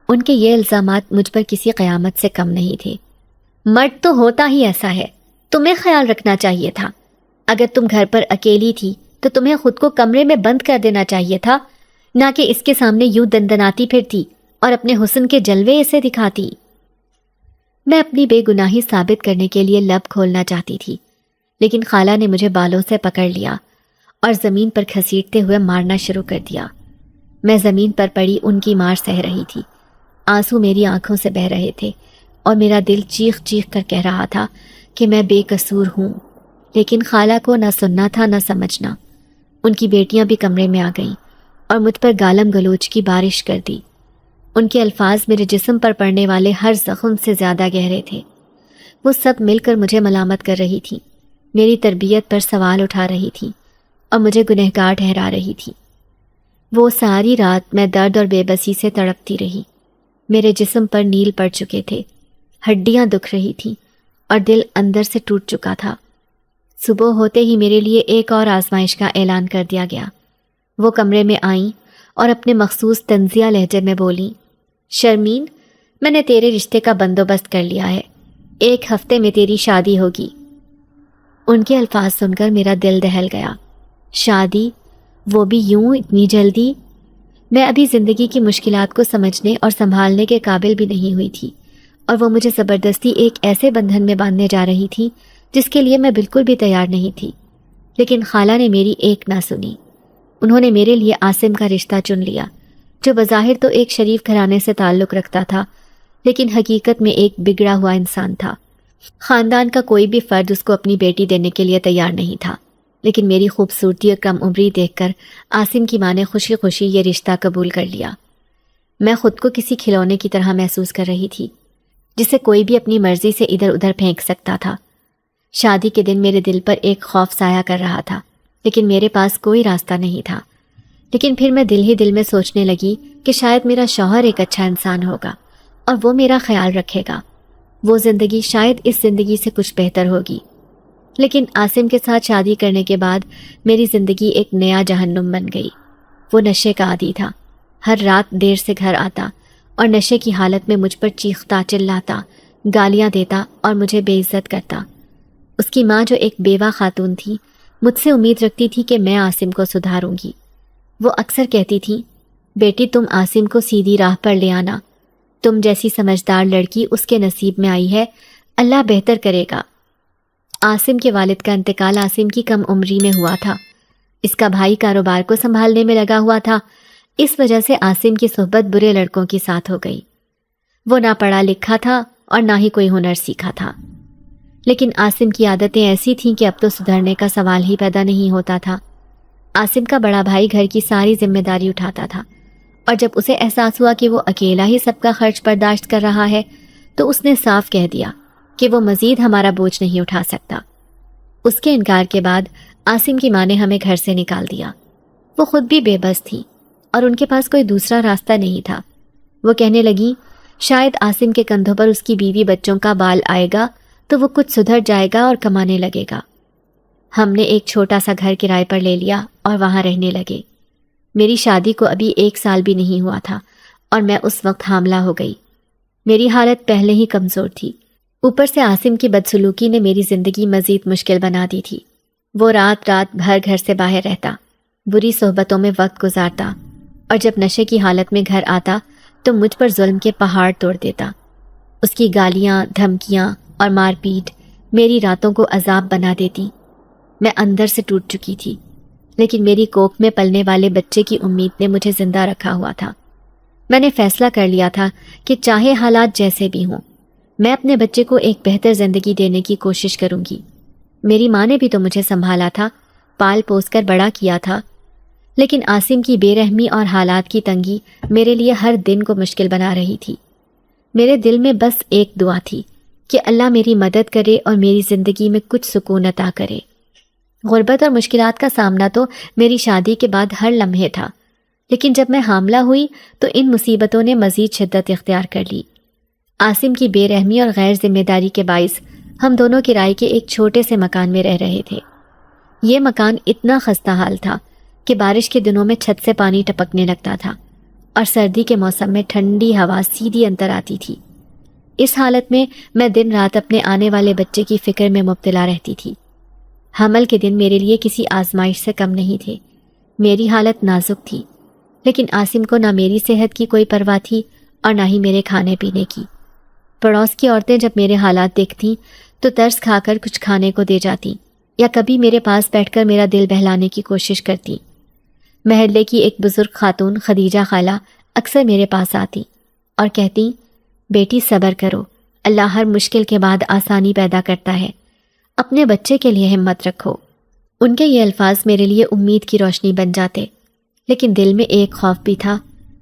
ان کے یہ الزامات مجھ پر کسی قیامت سے کم نہیں تھے۔ مرد تو ہوتا ہی ایسا ہے، تمہیں خیال رکھنا چاہیے تھا۔ اگر تم گھر پر اکیلی تھی تو تمہیں خود کو کمرے میں بند کر دینا چاہیے تھا، نہ کہ اس کے سامنے یوں دندناتی پھرتی اور اپنے حسن کے جلوے اسے دکھاتی۔ میں اپنی بے گناہی ثابت کرنے کے لیے لب کھولنا چاہتی تھی، لیکن خالہ نے مجھے بالوں سے پکڑ لیا اور زمین پر گھسیٹتے ہوئے مارنا شروع کر دیا۔ میں زمین پر پڑی ان کی مار سہ رہی تھی، آنسو میری آنکھوں سے بہہ رہے تھے اور میرا دل چیخ چیخ کر کہہ رہا تھا کہ میں بے قصور ہوں، لیکن خالہ کو نہ سننا تھا نہ سمجھنا۔ ان کی بیٹیاں بھی کمرے میں آ گئیں اور مجھ پر گالم گلوچ کی بارش کر دی۔ ان کے الفاظ میرے جسم پر پڑنے والے ہر زخم سے زیادہ گہرے تھے۔ وہ سب مل کر مجھے ملامت کر رہی تھی، میری تربیت پر سوال اٹھا رہی تھی اور مجھے گنہگار ٹھہرا رہی تھی۔ وہ ساری رات میں درد اور بے بسی سے تڑپتی رہی۔ میرے جسم پر نیل پڑ چکے تھے، ہڈیاں دکھ رہی تھیں اور دل اندر سے ٹوٹ چکا تھا۔ صبح ہوتے ہی میرے لیے ایک اور آزمائش کا اعلان کر دیا گیا۔ وہ کمرے میں آئیں اور اپنے مخصوص طنزیہ لہجے میں بولیں، شرمین، میں نے تیرے رشتے کا بندوبست کر لیا ہے، 1 ہفتے میں تیری شادی ہوگی۔ ان کے الفاظ سن کر میرا دل دہل گیا۔ شادی؟ وہ بھی یوں اتنی جلدی؟ میں ابھی زندگی کی مشکلات کو سمجھنے اور سنبھالنے کے قابل بھی نہیں ہوئی تھی، اور وہ مجھے زبردستی ایک ایسے بندھن میں باندھنے جا رہی تھی جس کے لیے میں بالکل بھی تیار نہیں تھی۔ لیکن خالہ نے میری ایک نہ سنی۔ انہوں نے میرے لیے عاصم کا رشتہ چن لیا، جو بظاہر تو ایک شریف گھرانے سے تعلق رکھتا تھا، لیکن حقیقت میں ایک بگڑا ہوا انسان تھا۔ خاندان کا کوئی بھی فرد اس کو اپنی بیٹی دینے کے لیے تیار نہیں تھا، لیکن میری خوبصورتی اور کم عمری دیکھ کر عاصم کی ماں نے خوشی خوشی یہ رشتہ قبول کر لیا۔ میں خود کو کسی کھلونے کی طرح محسوس کر رہی تھی جسے کوئی بھی اپنی مرضی سے ادھر ادھر پھینک سکتا تھا۔ شادی کے دن میرے دل پر ایک خوف سایہ کر رہا تھا، لیکن میرے پاس کوئی راستہ نہیں تھا۔ لیکن پھر میں دل ہی دل میں سوچنے لگی کہ شاید میرا شوہر ایک اچھا انسان ہوگا اور وہ میرا خیال رکھے گا، وہ زندگی شاید اس زندگی سے کچھ بہتر ہوگی۔ لیکن عاصم کے ساتھ شادی کرنے کے بعد میری زندگی ایک نیا جہنم بن گئی۔ وہ نشے کا عادی تھا، ہر رات دیر سے گھر آتا اور نشے کی حالت میں مجھ پر چیختا، چلاتا، گالیاں دیتا اور مجھے بے عزت کرتا۔ اس کی ماں جو ایک بیوہ خاتون تھی مجھ سے امید رکھتی تھی کہ میں عاصم کو سدھاروں گی۔ وہ اکثر کہتی تھی، بیٹی تم عاصم کو سیدھی راہ پر لے آنا، تم جیسی سمجھدار لڑکی اس کے نصیب میں آئی ہے، اللہ بہتر کرے گا۔ عاصم کے والد کا انتقال عاصم کی کم عمری میں ہوا تھا۔ اس کا بھائی کاروبار کو سنبھالنے میں لگا ہوا تھا، اس وجہ سے عاصم کی صحبت برے لڑکوں کے ساتھ ہو گئی۔ وہ نہ پڑھا لکھا تھا اور نہ ہی کوئی ہنر سیکھا تھا، لیکن عاصم کی عادتیں ایسی تھیں کہ اب تو سدھرنے کا سوال ہی پیدا نہیں ہوتا تھا۔ عاصم کا بڑا بھائی گھر کی ساری ذمہ داری اٹھاتا تھا، اور جب اسے احساس ہوا کہ وہ اکیلا ہی سب کا خرچ برداشت کر رہا ہے تو اس نے صاف کہہ دیا کہ وہ مزید ہمارا بوجھ نہیں اٹھا سکتا۔ اس کے انکار کے بعد عاصم کی ماں نے ہمیں گھر سے نکال دیا۔ وہ خود بھی بے بس تھی اور ان کے پاس کوئی دوسرا راستہ نہیں تھا۔ وہ کہنے لگی، شاید عاصم کے کندھوں پر اس کی بیوی بچوں کا بال آئے گا تو وہ کچھ سدھر جائے گا اور کمانے لگے گا۔ ہم نے ایک چھوٹا سا گھر کرائے پر لے لیا اور وہاں رہنے لگے۔ میری شادی کو ابھی 1 سال بھی نہیں ہوا تھا اور میں اس وقت حاملہ ہو گئی۔ میری حالت پہلے ہی کمزور تھی، اوپر سے عاصم کی بدسلوکی نے میری زندگی مزید مشکل بنا دی تھی۔ وہ رات رات بھر گھر سے باہر رہتا، بری صحبتوں میں وقت گزارتا، اور جب نشے کی حالت میں گھر آتا تو مجھ پر ظلم کے پہاڑ توڑ دیتا۔ اس کی گالیاں، دھمکیاں اور مار پیٹ میری راتوں کو عذاب بنا دیتی۔ میں اندر سے ٹوٹ چکی تھی، لیکن میری کوکھ میں پلنے والے بچے کی امید نے مجھے زندہ رکھا ہوا تھا۔ میں نے فیصلہ کر لیا تھا کہ چاہے حالات جیسے بھی ہوں، میں اپنے بچے کو ایک بہتر زندگی دینے کی کوشش کروں گی۔ میری ماں نے بھی تو مجھے سنبھالا تھا، پال پوس کر بڑا کیا تھا، لیکن عاصم کی بے رحمی اور حالات کی تنگی میرے لیے ہر دن کو مشکل بنا رہی تھی۔ میرے دل میں بس ایک دعا تھی کہ اللہ میری مدد کرے اور میری زندگی میں کچھ سکون عطا کرے۔ غربت اور مشکلات کا سامنا تو میری شادی کے بعد ہر لمحے تھا، لیکن جب میں حاملہ ہوئی تو ان مصیبتوں نے مزید شدت اختیار کر لی۔ عاصم کی بے رحمی اور غیر ذمہ داری کے باعث ہم دونوں کرائے کے ایک چھوٹے سے مکان میں رہ رہے تھے۔ یہ مکان اتنا خستہ حال تھا کہ بارش کے دنوں میں چھت سے پانی ٹپکنے لگتا تھا اور سردی کے موسم میں ٹھنڈی ہوا سیدھی اندر آتی تھی۔ اس حالت میں دن رات اپنے آنے والے بچے کی فکر میں مبتلا رہتی تھی۔ حمل کے دن میرے لیے کسی آزمائش سے کم نہیں تھے۔ میری حالت نازک تھی، لیکن عاصم کو نہ میری صحت کی کوئی پرواہ تھی اور نہ ہی میرے کھانے پینے کی۔ پڑوس کی عورتیں جب میرے حالات دیکھتیں تو ترس کھا کر کچھ کھانے کو دے جاتی یا کبھی میرے پاس بیٹھ کر میرا دل بہلانے کی کوشش کرتی۔ محلے کی ایک بزرگ خاتون خدیجہ خالہ اکثر میرے پاس آتی اور کہتی، بیٹی صبر کرو، اللہ ہر مشکل کے بعد آسانی پیدا کرتا ہے، اپنے بچے کے لیے ہمت رکھو۔ ان کے یہ الفاظ میرے لیے امید کی روشنی بن جاتے، لیکن دل میں ایک خوف بھی تھا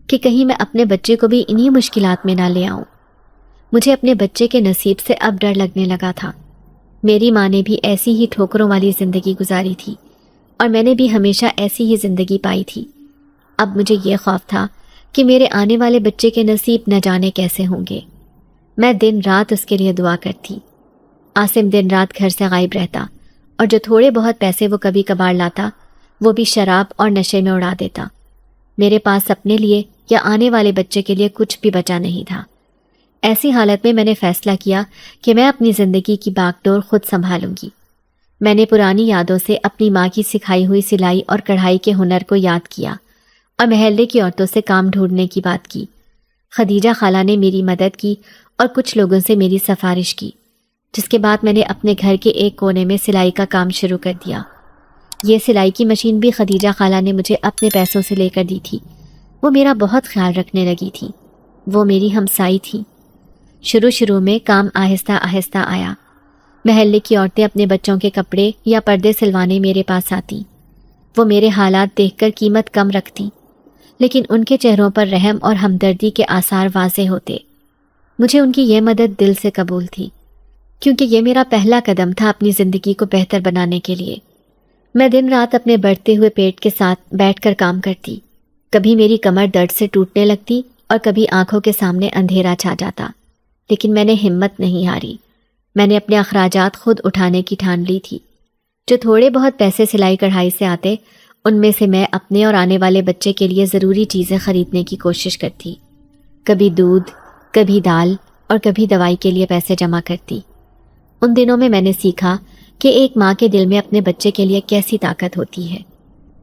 کہ کہیں میں اپنے بچے کو بھی انہی مشکلات میں نہ لے آؤں۔ مجھے اپنے بچے کے نصیب سے اب ڈر لگنے لگا تھا۔ میری ماں نے بھی ایسی ہی ٹھوکروں والی زندگی گزاری تھی اور میں نے بھی ہمیشہ ایسی ہی زندگی پائی تھی۔ اب مجھے یہ خوف تھا کہ میرے آنے والے بچے کے نصیب نہ جانے کیسے ہوں گے۔ میں دن رات اس کے لیے دعا کرتی۔ عاصم دن رات گھر سے غائب رہتا اور جو تھوڑے بہت پیسے وہ کبھی کبھار لاتا وہ بھی شراب اور نشے میں اڑا دیتا۔ میرے پاس اپنے لیے یا آنے والے بچے کے لیے کچھ بھی بچا نہیں تھا۔ ایسی حالت میں نے فیصلہ کیا کہ میں اپنی زندگی کی باغ ڈور خود سنبھالوں گی۔ میں نے پرانی یادوں سے اپنی ماں کی سکھائی ہوئی سلائی اور کڑھائی کے ہنر کو یاد کیا اور محلے کی عورتوں سے کام ڈھونڈنے کی بات کی۔ خدیجہ خالہ نے میری مدد کی اور کچھ لوگوں سے میری سفارش کی، جس کے بعد میں نے اپنے گھر کے ایک کونے میں سلائی کا کام شروع کر دیا۔ یہ سلائی کی مشین بھی خدیجہ خالہ نے مجھے اپنے پیسوں سے لے کر دی تھی۔ وہ میرا بہت خیال رکھنے لگی تھی۔ وہ میری ہمسائی تھی۔ شروع میں کام آہستہ آہستہ آیا۔ محلے کی عورتیں اپنے بچوں کے کپڑے یا پردے سلوانے میرے پاس آتی۔ وہ میرے حالات دیکھ کر قیمت کم رکھتی، لیکن ان کے چہروں پر رحم اور ہمدردی کے آثار واضح ہوتے۔ مجھے ان کی یہ مدد دل سے قبول تھی، کیونکہ یہ میرا پہلا قدم تھا اپنی زندگی کو بہتر بنانے کے لیے۔ میں دن رات اپنے بڑھتے ہوئے پیٹ کے ساتھ بیٹھ کر کام کرتی۔ کبھی میری کمر درد سے ٹوٹنے لگتی اور کبھی آنکھوں کے سامنے اندھیرا چھا جاتا، لیکن میں نے ہمت نہیں ہاری۔ میں نے اپنے اخراجات خود اٹھانے کی ٹھان لی تھی۔ جو تھوڑے بہت پیسے سلائی کڑھائی سے آتے، ان میں سے میں اپنے اور آنے والے بچے کے لیے ضروری چیزیں خریدنے کی کوشش کرتی۔ کبھی دودھ، کبھی دال اور کبھی دوائی کے لیے پیسے جمع کرتی۔ ان دنوں میں نے سیکھا کہ ایک ماں کے دل میں اپنے بچے کے لیے کیسی طاقت ہوتی ہے۔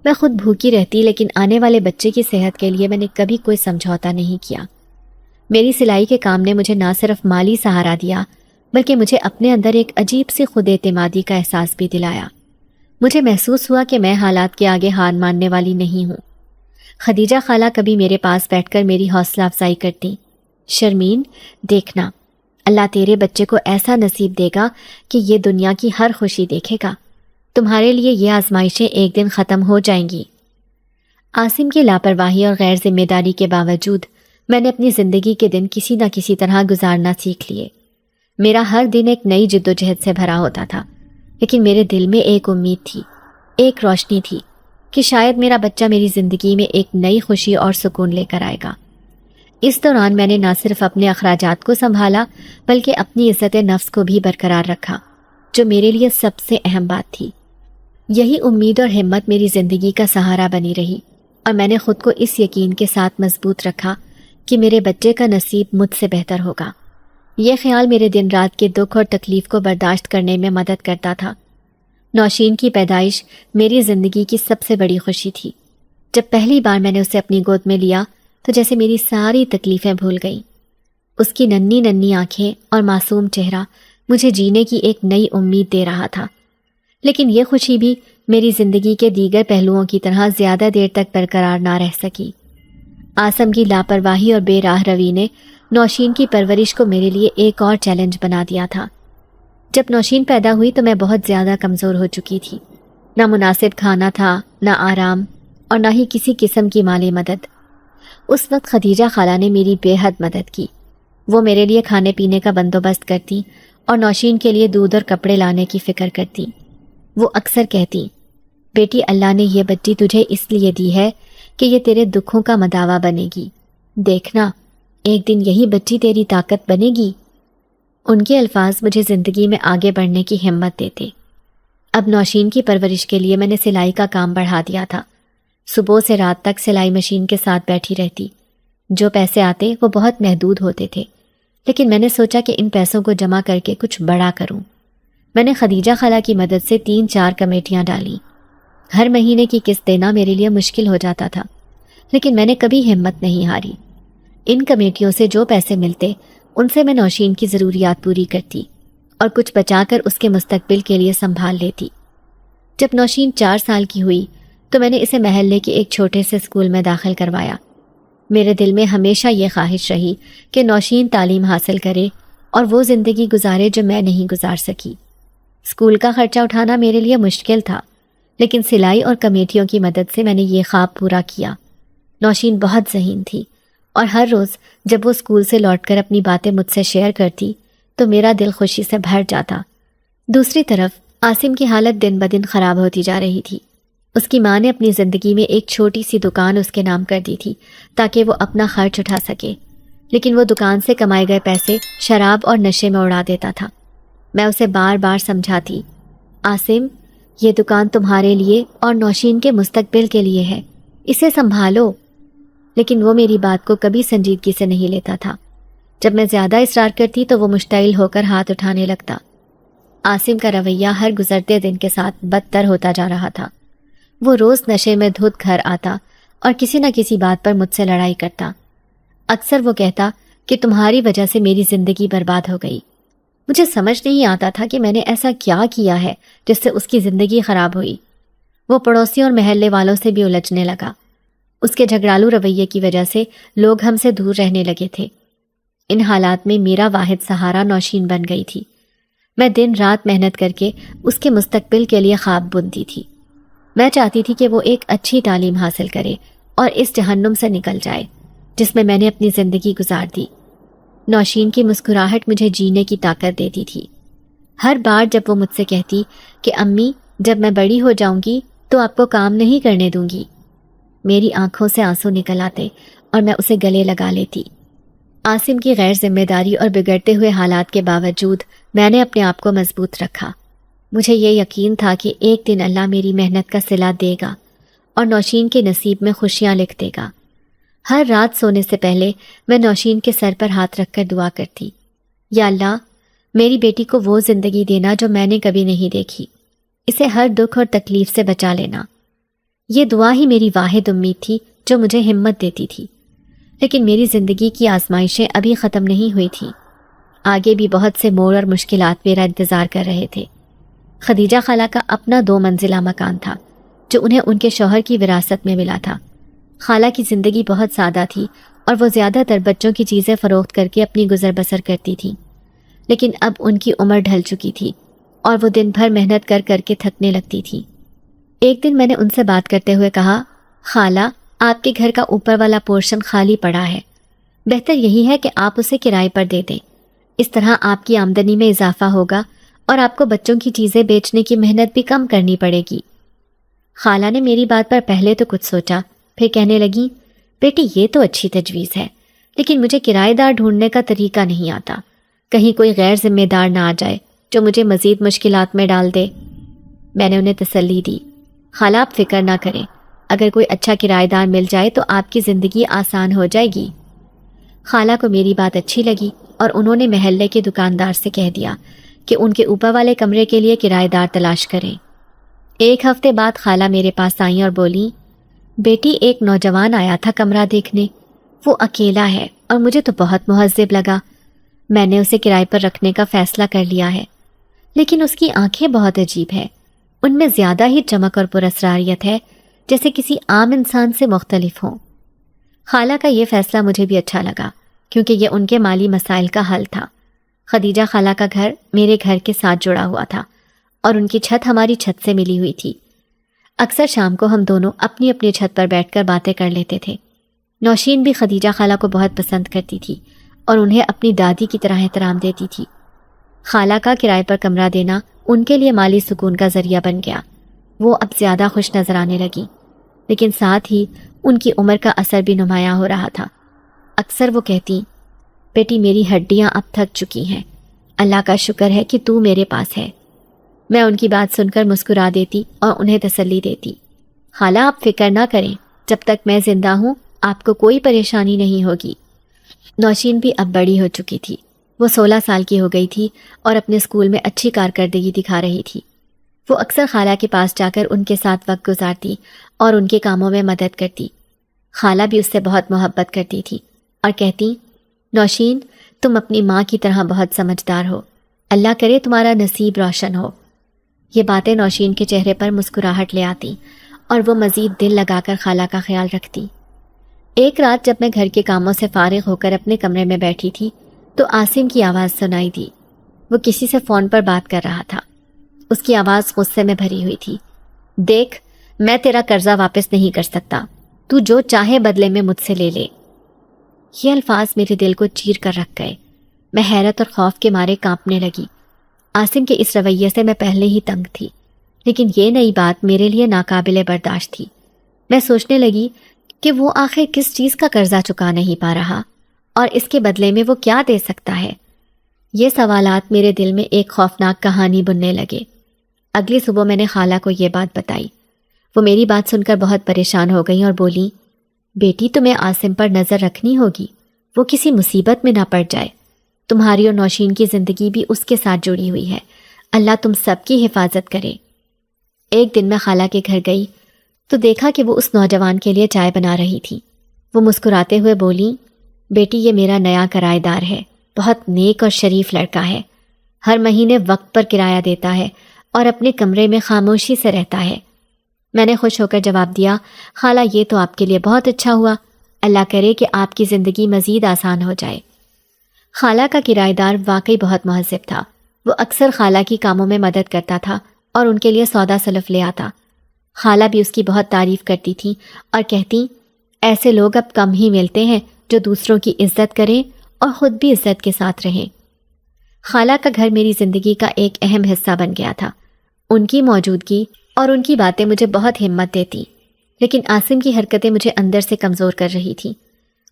میں خود بھوکی رہتی، لیکن آنے والے بچے کی صحت کے لیے میں نے کبھی کوئی سمجھوتا نہیں کیا۔ میری سلائی کے کام نے مجھے نہ صرف مالی سہارا دیا، بلکہ مجھے اپنے اندر ایک عجیب سی خود اعتمادی کا احساس بھی دلایا۔ مجھے محسوس ہوا کہ میں حالات کے آگے ہار ماننے والی نہیں ہوں۔ خدیجہ خالہ کبھی میرے پاس بیٹھ کر میری حوصلہ افزائی کرتی، شرمین دیکھنا، اللہ تیرے بچے کو ایسا نصیب دے گا کہ یہ دنیا کی ہر خوشی دیکھے گا، تمہارے لیے یہ آزمائشیں ایک دن ختم ہو جائیں گی۔ عاصم کی لاپرواہی اور غیر ذمہ داری کے باوجود میں نے اپنی زندگی کے دن کسی نہ کسی طرح گزارنا سیکھ لیے۔ میرا ہر دن ایک نئی جد و جہد سے بھرا ہوتا تھا، لیکن میرے دل میں ایک امید تھی، ایک روشنی تھی کہ شاید میرا بچہ میری زندگی میں ایک نئی خوشی اور سکون لے کر آئے گا۔ اس دوران میں نے نہ صرف اپنے اخراجات کو سنبھالا، بلکہ اپنی عزت نفس کو بھی برقرار رکھا، جو میرے لیے سب سے اہم بات تھی۔ یہی امید اور ہمت میری زندگی کا سہارا بنی رہی، اور میں نے خود کو اس یقین کے ساتھ مضبوط رکھا کہ میرے بچے کا نصیب مجھ سے بہتر ہوگا۔ یہ خیال میرے دن رات کے دکھ اور تکلیف کو برداشت کرنے میں مدد کرتا تھا۔ نوشین کی پیدائش میری زندگی کی سب سے بڑی خوشی تھی۔ جب پہلی بار میں نے اسے اپنی گود میں لیا تو جیسے میری ساری تکلیفیں بھول گئیں۔ اس کی ننھی ننھی آنکھیں اور معصوم چہرہ مجھے جینے کی ایک نئی امید دے رہا تھا، لیکن یہ خوشی بھی میری زندگی کے دیگر پہلوؤں کی طرح زیادہ دیر تک برقرار نہ رہ سکی۔ عاصم کی لاپرواہی اور بے راہ روی نے نوشین کی پرورش کو میرے لیے ایک اور چیلنج بنا دیا تھا۔ جب نوشین پیدا ہوئی تو میں بہت زیادہ کمزور ہو چکی تھی۔ نہ مناسب کھانا تھا، نہ آرام، اور نہ ہی کسی قسم کی مالی مدد۔ اس وقت خدیجہ خالہ نے میری بے حد مدد کی۔ وہ میرے لیے کھانے پینے کا بندوبست کرتی اور نوشین کے لیے دودھ اور کپڑے لانے کی فکر کرتی۔ وہ اکثر کہتی، بیٹی اللہ نے یہ بچی تجھے اس لیے دی ہے کہ یہ تیرے دکھوں کا مداوا بنے گی، دیکھنا ایک دن یہی بچی تیری طاقت بنے گی۔ ان کے الفاظ مجھے زندگی میں آگے بڑھنے کی ہمت دیتے۔ اب نوشین کی پرورش کے لیے میں نے سلائی کا کام بڑھا دیا تھا۔ صبح سے رات تک سلائی مشین کے ساتھ بیٹھی رہتی۔ جو پیسے آتے وہ بہت محدود ہوتے تھے، لیکن میں نے سوچا کہ ان پیسوں کو جمع کر کے کچھ بڑا کروں۔ میں نے خدیجہ خالہ کی مدد سے 3-4 کمیٹیاں ڈالیں۔ ہر مہینے کی قسط دینا میرے لیے مشکل ہو جاتا تھا، لیکن میں نے کبھی ہمت نہیں ہاری۔ ان کمیٹیوں سے جو پیسے ملتے ان سے میں نوشین کی ضروریات پوری کرتی اور کچھ بچا کر اس کے مستقبل کے لیے سنبھال لیتی۔ جب نوشین 4 سال کی ہوئی تو میں نے اسے محلے کے ایک چھوٹے سے اسکول میں داخل کروایا۔ میرے دل میں ہمیشہ یہ خواہش رہی کہ نوشین تعلیم حاصل کرے اور وہ زندگی گزارے جو میں نہیں گزار سکی۔ اسکول کا خرچہ اٹھانا میرے لیے مشکل تھا، لیکن سلائی اور کمیٹیوں کی مدد سے میں نے یہ خواب پورا کیا۔ نوشین بہت ذہین تھی، اور ہر روز جب وہ اسکول سے لوٹ کر اپنی باتیں مجھ سے شیئر کرتی تو میرا دل خوشی سے بھر جاتا۔ دوسری طرف عاصم کی حالت دن بدن خراب ہوتی جا رہی تھی۔ اس کی ماں نے اپنی زندگی میں ایک چھوٹی سی دکان اس کے نام کر دی تھی تاکہ وہ اپنا خرچ اٹھا سکے، لیکن وہ دکان سے کمائے گئے پیسے شراب اور نشے میں اڑا دیتا تھا۔ میں اسے بار بار سمجھاتی، عاصم یہ دکان تمہارے لیے اور نوشین کے مستقبل کے لیے ہے، اسے سنبھالو، لیکن وہ میری بات کو کبھی سنجیدگی سے نہیں لیتا تھا۔ جب میں زیادہ اصرار کرتی تو وہ مشتعل ہو کر ہاتھ اٹھانے لگتا۔ عاصم کا رویہ ہر گزرتے دن کے ساتھ بدتر ہوتا جا رہا تھا۔ وہ روز نشے میں دھت گھر آتا اور کسی نہ کسی بات پر مجھ سے لڑائی کرتا۔ اکثر وہ کہتا کہ تمہاری وجہ سے میری زندگی برباد ہو گئی۔ مجھے سمجھ نہیں آتا تھا کہ میں نے ایسا کیا کیا ہے جس سے اس کی زندگی خراب ہوئی۔ وہ پڑوسیوں اور محلے والوں سے بھی الجھنے لگا۔ اس کے جھگڑالو رویے کی وجہ سے لوگ ہم سے دور رہنے لگے تھے۔ ان حالات میں میرا واحد سہارا نوشین بن گئی تھی۔ میں دن رات محنت کر کے اس کے مستقبل کے لیے خواب بنتی تھی۔ میں چاہتی تھی کہ وہ ایک اچھی تعلیم حاصل کرے اور اس جہنم سے نکل جائے جس میں میں نے اپنی زندگی گزار دی۔ نوشین کی مسکراہٹ مجھے جینے کی طاقت دیتی تھی۔ ہر بار جب وہ مجھ سے کہتی کہ امی جب میں بڑی ہو جاؤں گی تو آپ کو کام نہیں کرنے دوں گی، میری آنکھوں سے آنسو نکل آتے اور میں اسے گلے لگا لیتی۔ عاصم کی غیر ذمہ داری اور بگڑتے ہوئے حالات کے باوجود میں نے اپنے آپ کو مضبوط رکھا۔ مجھے یہ یقین تھا کہ ایک دن اللہ میری محنت کا صلہ دے گا اور نوشین کے نصیب میں خوشیاں لکھ دے گا۔ ہر رات سونے سے پہلے میں نوشین کے سر پر ہاتھ رکھ کر دعا کرتی، یا اللہ میری بیٹی کو وہ زندگی دینا جو میں نے کبھی نہیں دیکھی، اسے ہر دکھ اور تکلیف سے بچا لینا، یہ دعا ہی میری واحد امید تھی جو مجھے ہمت دیتی تھی۔ لیکن میری زندگی کی آزمائشیں ابھی ختم نہیں ہوئی تھیں، آگے بھی بہت سے موڑ اور مشکلات میرا انتظار کر رہے تھے۔ خدیجہ خالہ کا اپنا 2 منزلہ مکان تھا جو انہیں ان کے شوہر کی وراثت میں ملا تھا۔ خالہ کی زندگی بہت سادہ تھی اور وہ زیادہ تر بچوں کی چیزیں فروخت کر کے اپنی گزر بسر کرتی تھی، لیکن اب ان کی عمر ڈھل چکی تھی اور وہ دن بھر محنت کر کر کے تھکنے لگتی تھی۔ ایک دن میں نے ان سے بات کرتے ہوئے کہا، خالہ، آپ کے گھر کا اوپر والا پورشن خالی پڑا ہے، بہتر یہی ہے کہ آپ اسے کرائے پر دے دیں، اس طرح آپ کی آمدنی میں اضافہ ہوگا اور آپ کو بچوں کی چیزیں بیچنے کی محنت بھی کم کرنی پڑے گی۔ خالہ نے میری بات پر پہلے تو کچھ سوچا، پھر کہنے لگی، بیٹی یہ تو اچھی تجویز ہے، لیکن مجھے کرایہ دار ڈھونڈنے کا طریقہ نہیں آتا، کہیں کوئی غیر ذمہ دار نہ آ جائے جو مجھے مزید مشکلات میں ڈال دے۔ میں نے انہیں تسلی دی، خالہ آپ فکر نہ کریں، اگر کوئی اچھا کرایہ دار مل جائے تو آپ کی زندگی آسان ہو جائے گی۔ خالہ کو میری بات اچھی لگی اور انہوں نے محلے کے دکاندار سے کہہ دیا کہ ان کے اوپر والے کمرے کے لیے کرایہ دار تلاش کریں۔ 1 ہفتے بعد خالہ میرے پاس آئیں اور بولیں، بیٹی ایک نوجوان آیا تھا کمرہ دیکھنے، وہ اکیلا ہے اور مجھے تو بہت مہذب لگا، میں نے اسے کرائے پر رکھنے کا فیصلہ کر لیا ہے، لیکن اس کی آنکھیں بہت عجیب ہیں، ان میں زیادہ ہی چمک اور پراسراریت ہے، جیسے کسی عام انسان سے مختلف ہوں۔ خالہ کا یہ فیصلہ مجھے بھی اچھا لگا کیونکہ یہ ان کے مالی مسائل کا حل تھا۔ خدیجہ خالہ کا گھر میرے گھر کے ساتھ جڑا ہوا تھا اور ان کی چھت ہماری چھت سے ملی ہوئی تھی۔ اکثر شام کو ہم دونوں اپنی اپنی چھت پر بیٹھ کر باتیں کر لیتے تھے۔ نوشین بھی خدیجہ خالہ کو بہت پسند کرتی تھی اور انہیں اپنی دادی کی طرح احترام دیتی تھی۔ خالہ کا کرائے پر کمرہ دینا ان کے لیے مالی سکون کا ذریعہ بن گیا۔ وہ اب زیادہ خوش نظر آنے لگی، لیکن ساتھ ہی ان کی عمر کا اثر بھی نمایاں ہو رہا تھا۔ اکثر وہ کہتی، بیٹی میری ہڈیاں اب تھک چکی ہیں، اللہ کا شکر ہے کہ تو میرے پاس ہے۔ میں ان کی بات سن کر مسکرا دیتی اور انہیں تسلی دیتی، خالہ آپ فکر نہ کریں، جب تک میں زندہ ہوں آپ کو کوئی پریشانی نہیں ہوگی۔ نوشین بھی اب بڑی ہو چکی تھی، وہ 16 سال کی ہو گئی تھی اور اپنے اسکول میں اچھی کارکردگی دکھا رہی تھی۔ وہ اکثر خالہ کے پاس جا کر ان کے ساتھ وقت گزارتی اور ان کے کاموں میں مدد کرتی۔ خالہ بھی اس سے بہت محبت کرتی تھی اور کہتی، نوشین تم اپنی ماں کی طرح بہت سمجھدار ہو، اللہ کرے تمہارا نصیب روشن ہو۔ یہ باتیں نوشین کے چہرے پر مسکراہٹ لے آتی اور وہ مزید دل لگا کر خالہ کا خیال رکھتی۔ ایک رات جب میں گھر کے کاموں سے فارغ ہو کر اپنے کمرے میں بیٹھی تھی تو عاصم کی آواز سنائی دی۔ وہ کسی سے فون پر بات کر رہا تھا، اس کی آواز غصے میں بھری ہوئی تھی۔ دیکھ، میں تیرا قرضہ واپس نہیں کر سکتا، تو جو چاہے بدلے میں مجھ سے لے لے۔ یہ الفاظ میرے دل کو چیر کر رکھ گئے، میں حیرت اور خوف کے مارے کانپنے لگی۔ عاصم کے اس رویے سے میں پہلے ہی تنگ تھی، لیکن یہ نئی بات میرے لیے ناقابل برداشت تھی۔ میں سوچنے لگی کہ وہ آخر کس چیز کا قرضہ چکا نہیں پا رہا اور اس کے بدلے میں وہ کیا دے سکتا ہے۔ یہ سوالات میرے دل میں ایک خوفناک کہانی بننے لگے۔ اگلی صبح میں نے خالہ کو یہ بات بتائی۔ وہ میری بات سن کر بہت پریشان ہو گئیں اور بولی، بیٹی تمہیں عاصم پر نظر رکھنی ہوگی، وہ کسی مصیبت میں نہ پڑ جائے، تمہاری اور نوشین کی زندگی بھی اس کے ساتھ جڑی ہوئی ہے، اللہ تم سب کی حفاظت کرے۔ ایک دن میں خالہ کے گھر گئی تو دیکھا کہ وہ اس نوجوان کے لیے چائے بنا رہی تھی۔ وہ مسکراتے ہوئے بولی، بیٹی یہ میرا نیا کرایہ دار ہے، بہت نیک اور شریف لڑکا ہے، ہر مہینے وقت پر کرایہ دیتا ہے اور اپنے کمرے میں خاموشی سے رہتا ہے۔ میں نے خوش ہو کر جواب دیا، خالہ یہ تو آپ کے لیے بہت اچھا ہوا، اللہ کرے کہ آپ کی زندگی مزید آسان ہو جائے۔ خالہ کا کرایہ دار واقعی بہت مہذب تھا، وہ اکثر خالہ کی کاموں میں مدد کرتا تھا اور ان کے لیے سودا سلف لے آتا۔ خالہ بھی اس کی بہت تعریف کرتی تھی اور کہتی، ایسے لوگ اب کم ہی ملتے ہیں جو دوسروں کی عزت کریں اور خود بھی عزت کے ساتھ رہیں۔ خالہ کا گھر میری زندگی کا ایک اہم حصہ بن گیا تھا۔ ان کی موجودگی اور ان کی باتیں مجھے بہت ہمت دیتی، لیکن عاصم کی حرکتیں مجھے اندر سے کمزور کر رہی تھیں۔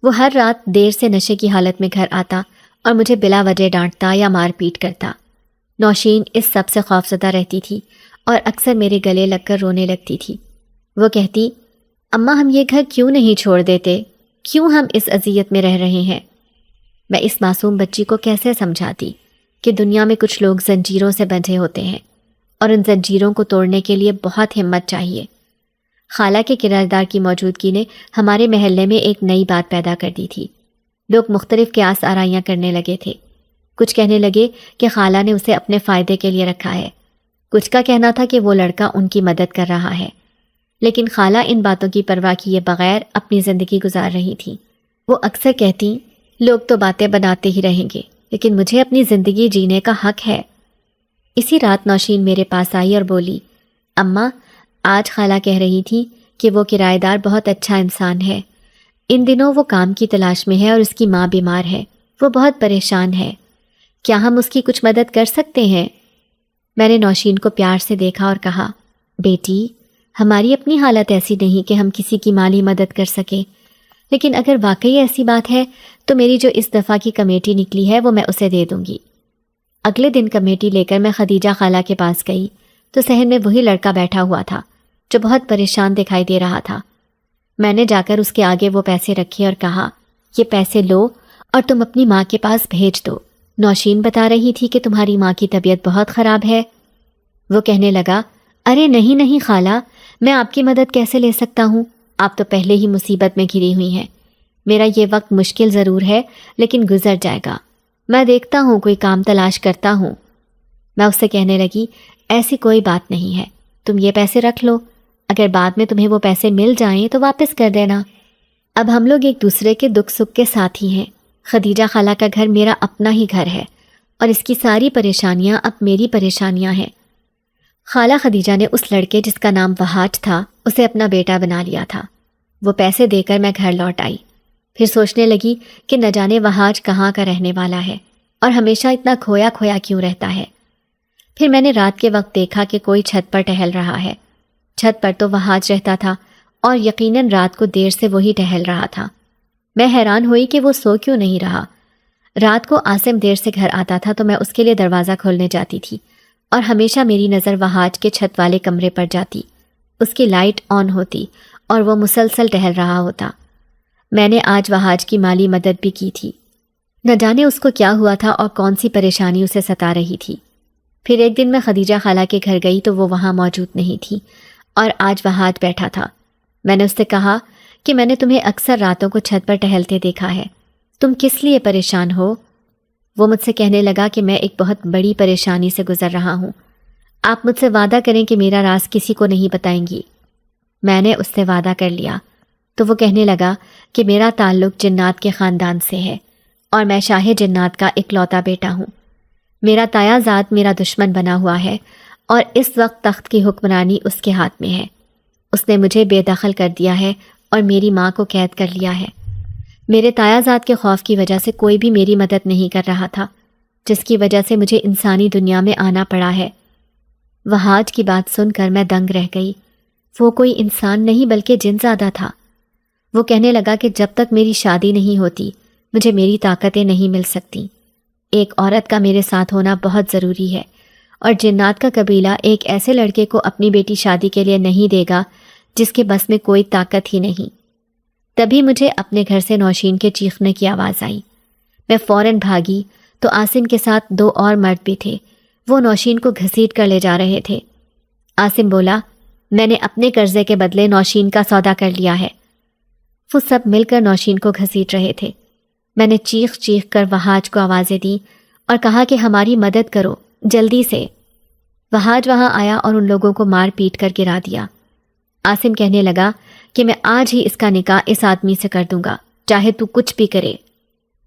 وہ ہر رات دیر سے نشے کی حالت میں گھر آتا اور مجھے بلا وجہ ڈانٹتا یا مار پیٹ کرتا۔ نوشین اس سب سے خوفزدہ رہتی تھی اور اکثر میرے گلے لگ کر رونے لگتی تھی۔ وہ کہتی، اماں ہم یہ گھر کیوں نہیں چھوڑ دیتے، کیوں ہم اس اذیت میں رہ رہے ہیں؟ میں اس معصوم بچی کو کیسے سمجھاتی کہ دنیا میں کچھ لوگ زنجیروں سے بندھے ہوتے ہیں اور ان زنجیروں کو توڑنے کے لیے بہت ہمت چاہیے۔ خالہ کے کرایہ دار کی موجودگی نے ہمارے محلے میں ایک نئی بات پیدا کر دی تھی۔ لوگ مختلف قیاس آرائیاں کرنے لگے تھے۔ کچھ کہنے لگے کہ خالہ نے اسے اپنے فائدے کے لیے رکھا ہے، کچھ کا کہنا تھا کہ وہ لڑکا ان کی مدد کر رہا ہے، لیکن خالہ ان باتوں کی پرواہ کیے بغیر اپنی زندگی گزار رہی تھی۔ وہ اکثر کہتی، لوگ تو باتیں بناتے ہی رہیں گے، لیکن مجھے اپنی زندگی جینے کا حق ہے۔ اسی رات نوشین میرے پاس آئی اور بولی، اماں، آج خالہ کہہ رہی تھی کہ وہ کرایہ دار بہت اچھا انسان ہے، ان دنوں وہ کام کی تلاش میں ہے اور اس کی ماں بیمار ہے، وہ بہت پریشان ہے، کیا ہم اس کی کچھ مدد کر سکتے ہیں؟ میں نے نوشین کو پیار سے دیکھا اور کہا، بیٹی، ہماری اپنی حالت ایسی نہیں کہ ہم کسی کی مالی مدد کر سکیں، لیکن اگر واقعی ایسی بات ہے تو میری جو اس دفعہ کی کمیٹی نکلی ہے وہ میں اسے دے دوں گی۔ اگلے دن کمیٹی لے کر میں خدیجہ خالہ کے پاس گئی تو صحن میں وہی لڑکا بیٹھا ہوا تھا جو بہت پریشان دکھائی دے رہا تھا۔ میں نے جا کر اس کے آگے وہ پیسے رکھے اور کہا، یہ پیسے لو اور تم اپنی ماں کے پاس بھیج دو، نوشین بتا رہی تھی کہ تمہاری ماں کی طبیعت بہت خراب ہے۔ وہ کہنے لگا، ارے نہیں نہیں خالہ، میں آپ کی مدد کیسے لے سکتا ہوں، آپ تو پہلے ہی مصیبت میں گھری ہوئی ہیں، میرا یہ وقت مشکل ضرور ہے لیکن گزر جائے گا، میں دیکھتا ہوں کوئی کام تلاش کرتا ہوں۔ میں اس سے کہنے لگی، ایسی کوئی بات نہیں ہے، تم یہ پیسے رکھ لو، اگر بعد میں تمہیں وہ پیسے مل جائیں تو واپس کر دینا۔ اب ہم لوگ ایک دوسرے کے دکھ سکھ کے ساتھی ہیں۔ خدیجہ خالہ کا گھر میرا اپنا ہی گھر ہے اور اس کی ساری پریشانیاں اب میری پریشانیاں ہیں۔ خالہ خدیجہ نے اس لڑکے جس کا نام وہاج تھا اسے اپنا بیٹا بنا لیا تھا۔ وہ پیسے دے کر میں گھر لوٹ آئی، پھر سوچنے لگی کہ نہ جانے وہاج کہاں کا رہنے والا ہے اور ہمیشہ اتنا کھویا کھویا کیوں رہتا ہے۔ پھر میں نے رات کے وقت دیکھا کہ کوئی چھت پر ٹہل رہا ہے۔ چھت پر تو وہاج رہتا تھا اور یقیناً رات کو دیر سے وہی ٹہل رہا تھا۔ میں حیران ہوئی کہ وہ سو کیوں نہیں رہا۔ رات کو عاصم دیر سے گھر آتا تھا تو میں اس کے لیے دروازہ کھولنے جاتی تھی اور ہمیشہ میری نظر وہاج کے چھت والے کمرے پر جاتی، اس کی لائٹ آن ہوتی اور وہ مسلسل ٹہل رہا ہوتا۔ میں نے آج وہاج کی مالی مدد بھی کی تھی، نہ جانے اس کو کیا ہوا تھا اور کون سی پریشانی اسے ستا رہی تھی۔ پھر ایک دن میں خدیجہ خالہ کے گھر گئی تو وہ وہاں موجود نہیں تھی اور آج وہاج بیٹھا تھا۔ میں نے اس سے کہا کہ میں نے تمہیں اکثر راتوں کو چھت پر ٹہلتے دیکھا ہے، تم کس لیے پریشان ہو؟ وہ مجھ سے کہنے لگا کہ میں ایک بہت بڑی پریشانی سے گزر رہا ہوں، آپ مجھ سے وعدہ کریں کہ میرا راز کسی کو نہیں بتائیں گی۔ میں نے اس سے وعدہ کر لیا تو وہ کہنے لگا کہ میرا تعلق جنات کے خاندان سے ہے اور میں شاہ جنات کا اکلوتا بیٹا ہوں، میرا تایا زاد میرا دشمن بنا ہوا ہے اور اس وقت تخت کی حکمرانی اس کے ہاتھ میں ہے، اس نے مجھے بے دخل کر دیا ہے اور میری ماں کو قید کر لیا ہے۔ میرے تایا زاد کے خوف کی وجہ سے کوئی بھی میری مدد نہیں کر رہا تھا، جس کی وجہ سے مجھے انسانی دنیا میں آنا پڑا ہے۔ وہاج کی بات سن کر میں دنگ رہ گئی، وہ کوئی انسان نہیں بلکہ جن زادہ تھا۔ وہ کہنے لگا کہ جب تک میری شادی نہیں ہوتی مجھے میری طاقتیں نہیں مل سکتی، ایک عورت کا میرے ساتھ ہونا بہت ضروری ہے اور جنات کا قبیلہ ایک ایسے لڑکے کو اپنی بیٹی شادی کے لیے نہیں دے گا جس کے بس میں کوئی طاقت ہی نہیں۔ تبھی مجھے اپنے گھر سے نوشین کے چیخنے کی آواز آئی۔ میں فوراً بھاگی تو عاصم کے ساتھ 2 اور مرد بھی تھے، وہ نوشین کو گھسیٹ کر لے جا رہے تھے۔ عاصم بولا، میں نے اپنے قرضے کے بدلے نوشین کا سودا کر لیا ہے۔ وہ سب مل کر نوشین کو گھسیٹ رہے تھے۔ میں نے چیخ چیخ کر وہاج کو آوازیں دی اور کہا کہ ہماری مدد کرو جلدی سے۔ وہاج وہاں آیا اور ان لوگوں کو مار پیٹ کر گرا دیا۔ عاصم کہنے لگا کہ میں آج ہی اس کا نکاح اس آدمی سے کر دوں گا، چاہے تو کچھ بھی کرے۔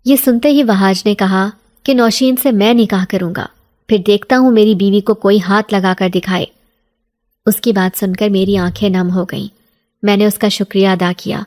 یہ سنتے ہی وہاج نے کہا کہ نوشین سے میں نکاح کروں گا، پھر دیکھتا ہوں میری بیوی کو کوئی ہاتھ لگا کر دکھائے۔ اس کی بات سن کر میری آنکھیں نم ہو گئیں۔ میں نے اس کا شکریہ ادا کیا